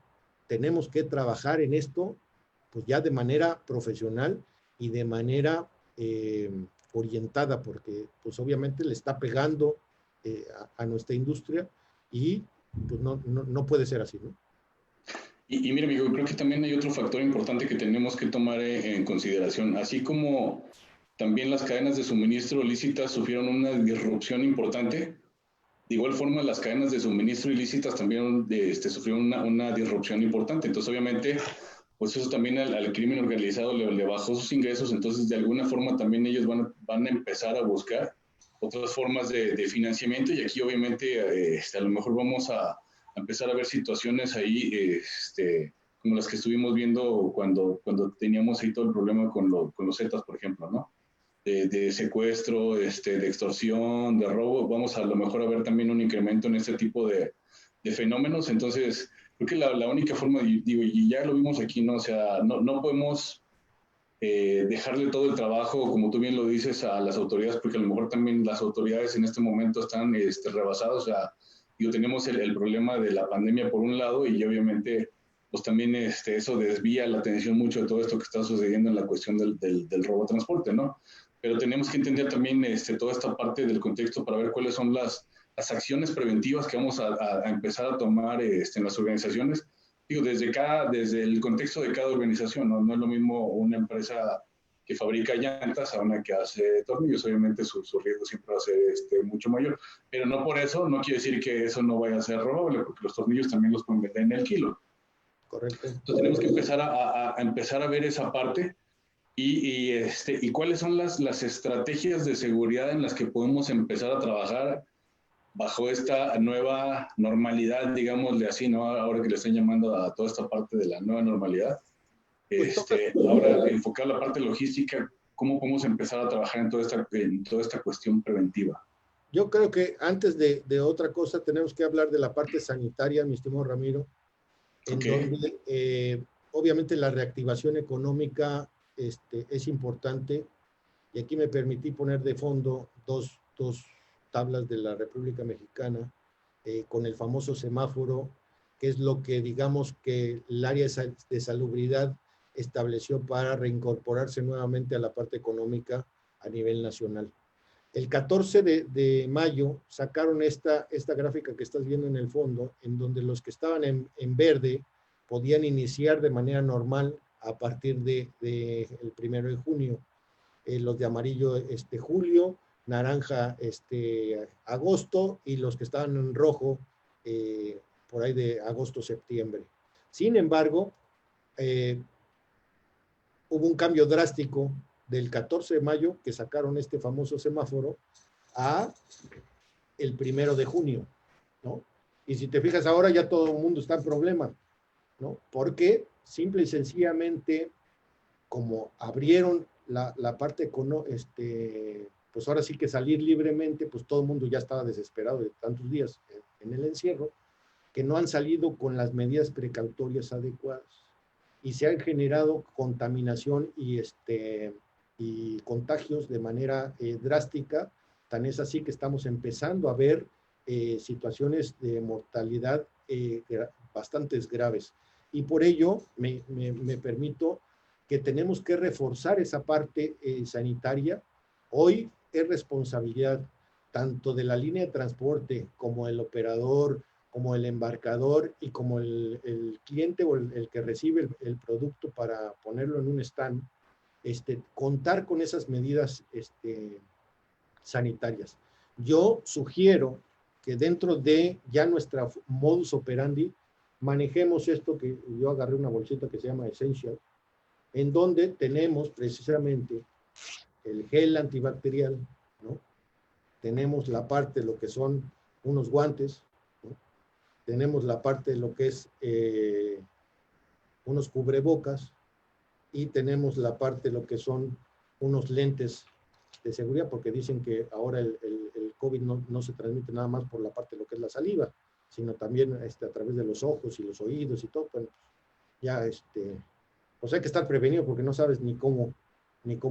tenemos que trabajar en esto pues ya de manera profesional y de manera orientada, porque pues obviamente le está pegando a nuestra industria, y pues no puede ser así, ¿no? Y mira, amigo, creo que también hay otro factor importante que tenemos que tomar en consideración. Así como también las cadenas de suministro lícitas sufrieron una disrupción importante, de igual forma las cadenas de suministro ilícitas también sufrieron una disrupción importante. Entonces, obviamente, pues eso también al crimen organizado le bajó sus ingresos. Entonces, de alguna forma también ellos van a empezar a buscar otras formas de financiamiento, y aquí obviamente a lo mejor vamos a empezar a ver situaciones ahí como las que estuvimos viendo cuando teníamos ahí todo el problema con los Zetas, por ejemplo, ¿no? De secuestro, de extorsión, de robo. Vamos a lo mejor a ver también un incremento en este tipo de fenómenos. Entonces, creo que la única forma, digo, y ya lo vimos aquí, ¿no? O sea, no podemos dejarle todo el trabajo, como tú bien lo dices, a las autoridades, porque a lo mejor también las autoridades en este momento están rebasadas. O sea, digo, tenemos el problema de la pandemia por un lado, y obviamente pues también eso desvía la atención mucho de todo esto que está sucediendo en la cuestión del robo transporte, ¿no? Pero tenemos que entender también toda esta parte del contexto para ver cuáles son las acciones preventivas que vamos a empezar a tomar en las organizaciones. Digo, desde el contexto de cada organización, ¿no? No es lo mismo una empresa que fabrica llantas a una que hace tornillos. Obviamente su riesgo siempre va a ser mucho mayor, pero no por eso, no quiere decir que eso no vaya a ser robable, porque los tornillos también los pueden vender en el kilo. Correcto. Entonces tenemos que empezar a ver esa parte, y cuáles son las estrategias de seguridad en las que podemos empezar a trabajar bajo esta nueva normalidad, digámosle así, ¿no? Ahora que le están llamando a toda esta parte de la nueva normalidad. Pues Ahora, enfocar la parte logística, ¿cómo podemos empezar a trabajar en toda esta cuestión preventiva? yo creo que antes de otra cosa tenemos que hablar de la parte sanitaria, mi estimado Ramiro, en Okay. donde obviamente la reactivación económica es importante, y aquí me permití poner de fondo dos tablas de la República Mexicana, con el famoso semáforo, que es lo que digamos que el área de salubridad estableció para reincorporarse nuevamente a la parte económica a nivel nacional. El 14 de mayo sacaron esta gráfica que estás viendo en el fondo, en donde los que estaban en verde podían iniciar de manera normal a partir del 1 de junio. Los de amarillo julio, naranja agosto, y los que estaban en rojo por ahí de agosto-septiembre. Sin embargo, hubo un cambio drástico del 14 de mayo, que sacaron este famoso semáforo, a el 1 de junio, ¿no? Y si te fijas ahora ya todo el mundo está en problemas, ¿no? Porque simple y sencillamente, como abrieron la parte pues ahora sí que salir libremente, pues todo el mundo ya estaba desesperado de tantos días en el encierro, que no han salido con las medidas precautorias adecuadas. Y se han generado contaminación y contagios de manera drástica. Tan es así que estamos empezando a ver situaciones de mortalidad bastante graves. Y por ello me permito que tenemos que reforzar esa parte sanitaria. Hoy es responsabilidad tanto de la línea de transporte como el operador, como el embarcador y como el cliente o el que recibe el producto para ponerlo en un stand, contar con esas medidas sanitarias. Yo sugiero que dentro de ya nuestra modus operandi manejemos esto, que yo agarré una bolsita que se llama Essential, en donde tenemos precisamente el gel antibacterial, ¿no? Tenemos la parte de lo que son unos guantes, ¿no? Tenemos la parte de lo que es unos cubrebocas, y tenemos la parte de lo que son unos lentes de seguridad, porque dicen que ahora el COVID no se transmite nada más por la parte de lo que es la saliva, sino también a través de los ojos y los oídos y todo. Bueno, ya pues hay que estar prevenido porque no sabes ni cómo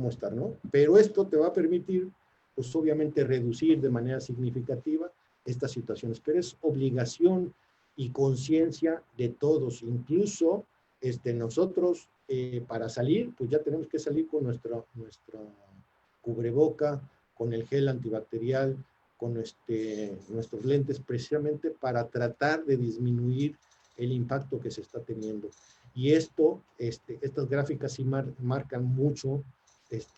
estar, ¿no? Pero esto te va a permitir, pues obviamente, reducir de manera significativa estas situaciones, pero es obligación y conciencia de todos, incluso nosotros para salir, pues ya tenemos que salir con nuestra cubreboca, con el gel antibacterial, con nuestros lentes, precisamente para tratar de disminuir el impacto que se está teniendo. Y estas gráficas sí marcan mucho,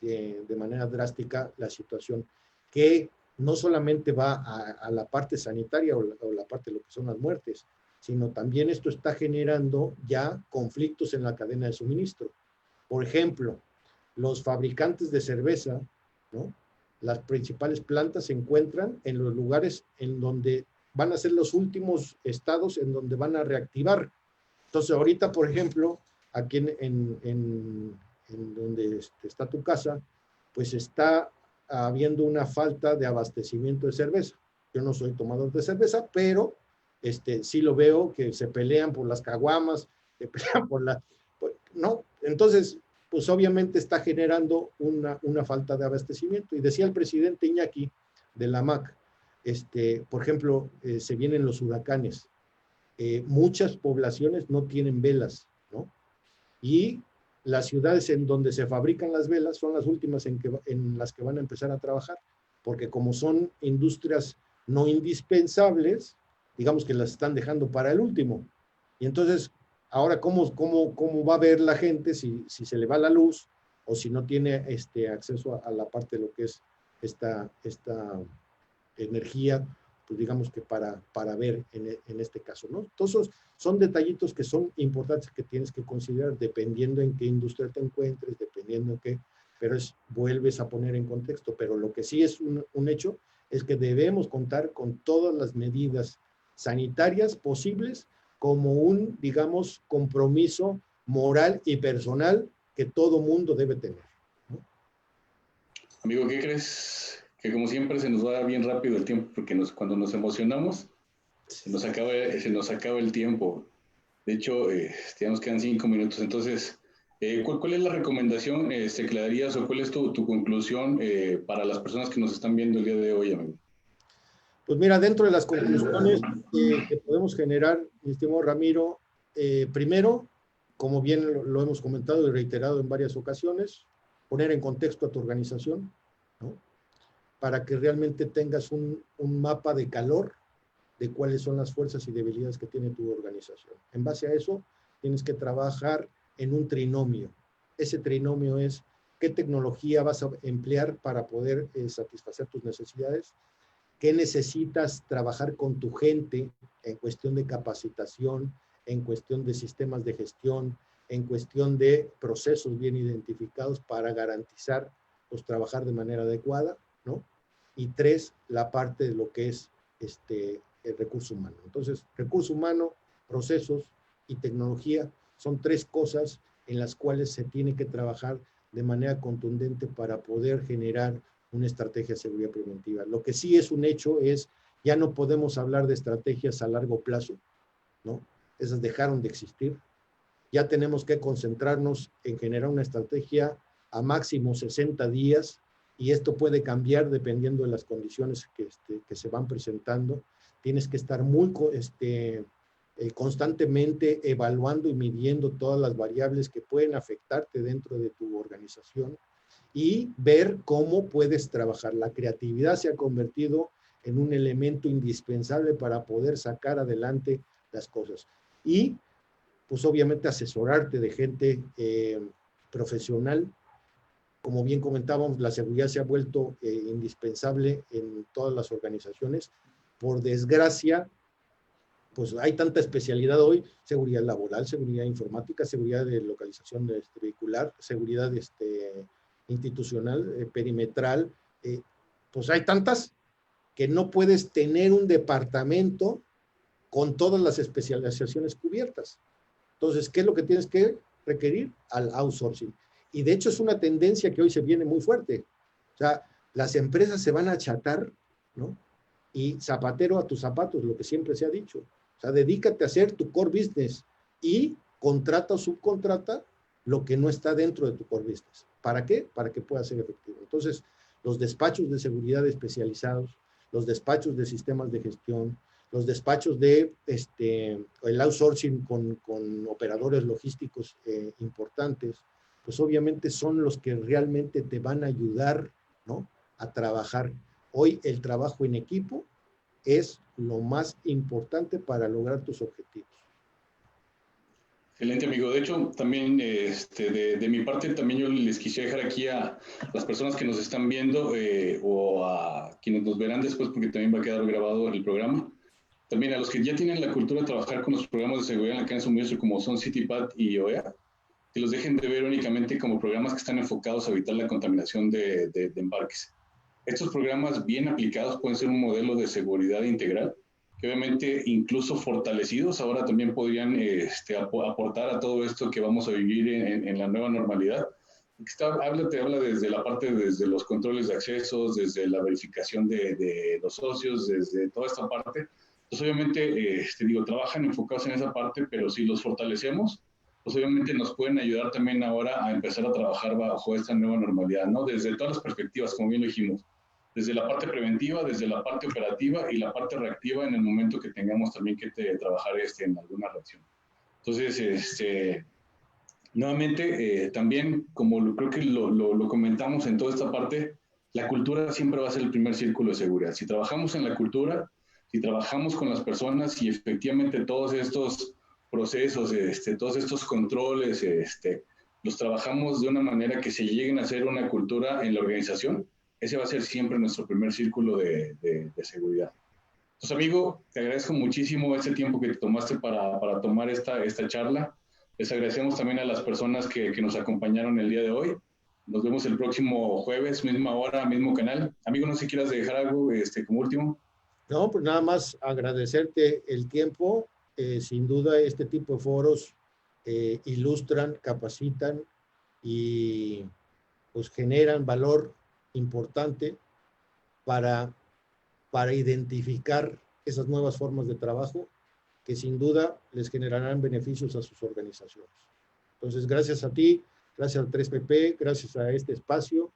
de manera drástica, la situación, que no solamente va a la parte sanitaria o la parte de lo que son las muertes, sino también esto está generando ya conflictos en la cadena de suministro. Por ejemplo, los fabricantes de cerveza, ¿no? Las principales plantas se encuentran en los lugares en donde van a ser los últimos estados en donde van a reactivar. Entonces, ahorita, por ejemplo, aquí en donde está tu casa, pues está habiendo una falta de abastecimiento de cerveza. Yo no soy tomador de cerveza, pero sí lo veo que se pelean por las caguamas, se pelean ¿no? Entonces, pues obviamente está generando una falta de abastecimiento. Y decía el presidente Iñaki de la MAC, por ejemplo, se vienen los huracanes. Muchas poblaciones no tienen velas, ¿no? Y las ciudades en donde se fabrican las velas son las últimas en las que van a empezar a trabajar, porque como son industrias no indispensables, digamos que las están dejando para el último. Y entonces, ahora, ¿cómo va a ver la gente si se le va la luz o si no tiene acceso a la parte de lo que es esta energía, pues digamos que para ver en este caso, ¿no? Entonces, son detallitos que son importantes que tienes que considerar dependiendo en qué industria te encuentres, dependiendo en qué, pero vuelves a poner en contexto. Pero lo que sí es un hecho es que debemos contar con todas las medidas sanitarias posibles como un, digamos, compromiso moral y personal que todo mundo debe tener, ¿no? Amigo, ¿qué crees? Que como siempre se nos va bien rápido el tiempo, porque cuando nos emocionamos, se nos acaba el tiempo. De hecho, ya nos quedan 5 minutos. Entonces, ¿cuál es la recomendación que le darías o cuál es tu conclusión para las personas que nos están viendo el día de hoy, amigo? Pues mira, dentro de las conclusiones que podemos generar, mi estimado Ramiro, primero, como bien lo hemos comentado y reiterado en varias ocasiones, poner en contexto a tu organización, ¿no? Para que realmente tengas un mapa de calor de cuáles son las fuerzas y debilidades que tiene tu organización. En base a eso, tienes que trabajar en un trinomio. Ese trinomio es qué tecnología vas a emplear para poder satisfacer tus necesidades, qué necesitas trabajar con tu gente en cuestión de capacitación, en cuestión de sistemas de gestión, en cuestión de procesos bien identificados para garantizar, pues, trabajar de manera adecuada, ¿no? Y tres, la parte de lo que es el recurso humano. Entonces, recurso humano, procesos y tecnología son tres cosas en las cuales se tiene que trabajar de manera contundente para poder generar una estrategia de seguridad preventiva. Lo que sí es un hecho es, ya no podemos hablar de estrategias a largo plazo, ¿no? Esas dejaron de existir. Ya tenemos que concentrarnos en generar una estrategia a máximo 60 días, y esto puede cambiar dependiendo de las condiciones que se van presentando. Tienes que estar muy constantemente evaluando y midiendo todas las variables que pueden afectarte dentro de tu organización y ver cómo puedes trabajar. La creatividad se ha convertido en un elemento indispensable para poder sacar adelante las cosas. Y, pues, obviamente, asesorarte de gente profesional. Como bien comentábamos, la seguridad se ha vuelto indispensable en todas las organizaciones. Por desgracia, pues hay tanta especialidad hoy: seguridad laboral, seguridad informática, seguridad de localización vehicular, seguridad institucional, perimetral. Pues hay tantas que no puedes tener un departamento con todas las especializaciones cubiertas. Entonces, ¿qué es lo que tienes que requerir? Al outsourcing. Y de hecho es una tendencia que hoy se viene muy fuerte. O sea, las empresas se van a achatar, ¿no? Y zapatero a tus zapatos, lo que siempre se ha dicho. O sea, dedícate a hacer tu core business y contrata o subcontrata lo que no está dentro de tu core business. ¿Para qué? Para que pueda ser efectivo. Entonces, los despachos de seguridad especializados, los despachos de sistemas de gestión, los despachos de el outsourcing con operadores logísticos importantes, pues obviamente son los que realmente te van a ayudar, ¿no?, a trabajar. Hoy el trabajo en equipo es lo más importante para lograr tus objetivos. Excelente, amigo. De hecho, también de mi parte, también yo les quisiera dejar aquí a las personas que nos están viendo o a quienes nos verán después, porque también va a quedar grabado el programa. También a los que ya tienen la cultura de trabajar con los programas de seguridad en la cadena de suministro, como son CityPath y OEA, que los dejen de ver únicamente como programas que están enfocados a evitar la contaminación de embarques. Estos programas bien aplicados pueden ser un modelo de seguridad integral, que obviamente incluso fortalecidos ahora también podrían aportar a todo esto que vamos a vivir en la nueva normalidad. Te habla desde la parte, desde los controles de accesos, desde la verificación de los socios, desde toda esta parte. Pues obviamente, trabajan enfocados en esa parte, pero si los fortalecemos, pues obviamente nos pueden ayudar también ahora a empezar a trabajar bajo esta nueva normalidad, ¿no? Desde todas las perspectivas, como bien lo dijimos, desde la parte preventiva, desde la parte operativa y la parte reactiva en el momento que tengamos también que trabajar en alguna reacción. Entonces, nuevamente, también, como creo que lo comentamos en toda esta parte, la cultura siempre va a ser el primer círculo de seguridad. Si trabajamos en la cultura, si trabajamos con las personas y efectivamente todos estos procesos, todos estos controles, los trabajamos de una manera que se lleguen a hacer una cultura en la organización, ese va a ser siempre nuestro primer círculo de seguridad. Entonces, amigo, te agradezco muchísimo este tiempo que te tomaste para tomar esta charla. Les agradecemos también a las personas que nos acompañaron el día de hoy. Nos vemos el próximo jueves, misma hora, mismo canal. Amigo, no sé si quieras dejar algo como último. No, pues nada más agradecerte el tiempo. Sin duda, este tipo de foros ilustran, capacitan y pues generan valor importante para identificar esas nuevas formas de trabajo que sin duda les generarán beneficios a sus organizaciones. Entonces, gracias a ti, gracias al 3PP, gracias a este espacio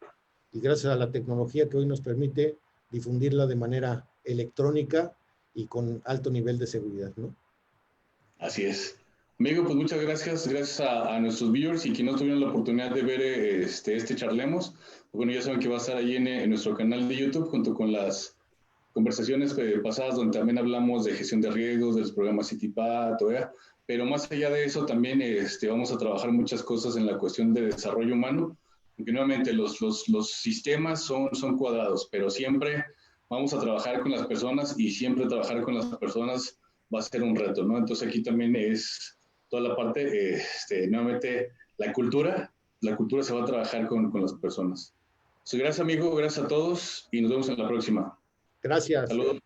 y gracias a la tecnología que hoy nos permite difundirla de manera electrónica y con alto nivel de seguridad, ¿no? Así es. Amigo, pues muchas gracias. Gracias a nuestros viewers y quienes no tuvieron la oportunidad de ver este Charlemos. Bueno, ya saben que va a estar ahí en nuestro canal de YouTube junto con las conversaciones pasadas donde también hablamos de gestión de riesgos, de los programas CITIPAT, OEA, pero más allá de eso también vamos a trabajar muchas cosas en la cuestión de desarrollo humano, porque nuevamente los sistemas son cuadrados, pero siempre vamos a trabajar con las personas y siempre trabajar con las personas va a ser un reto, ¿no? Entonces aquí también es toda la parte, nuevamente, la cultura se va a trabajar con las personas. Gracias, amigo, gracias a todos y nos vemos en la próxima. Gracias. Saludos.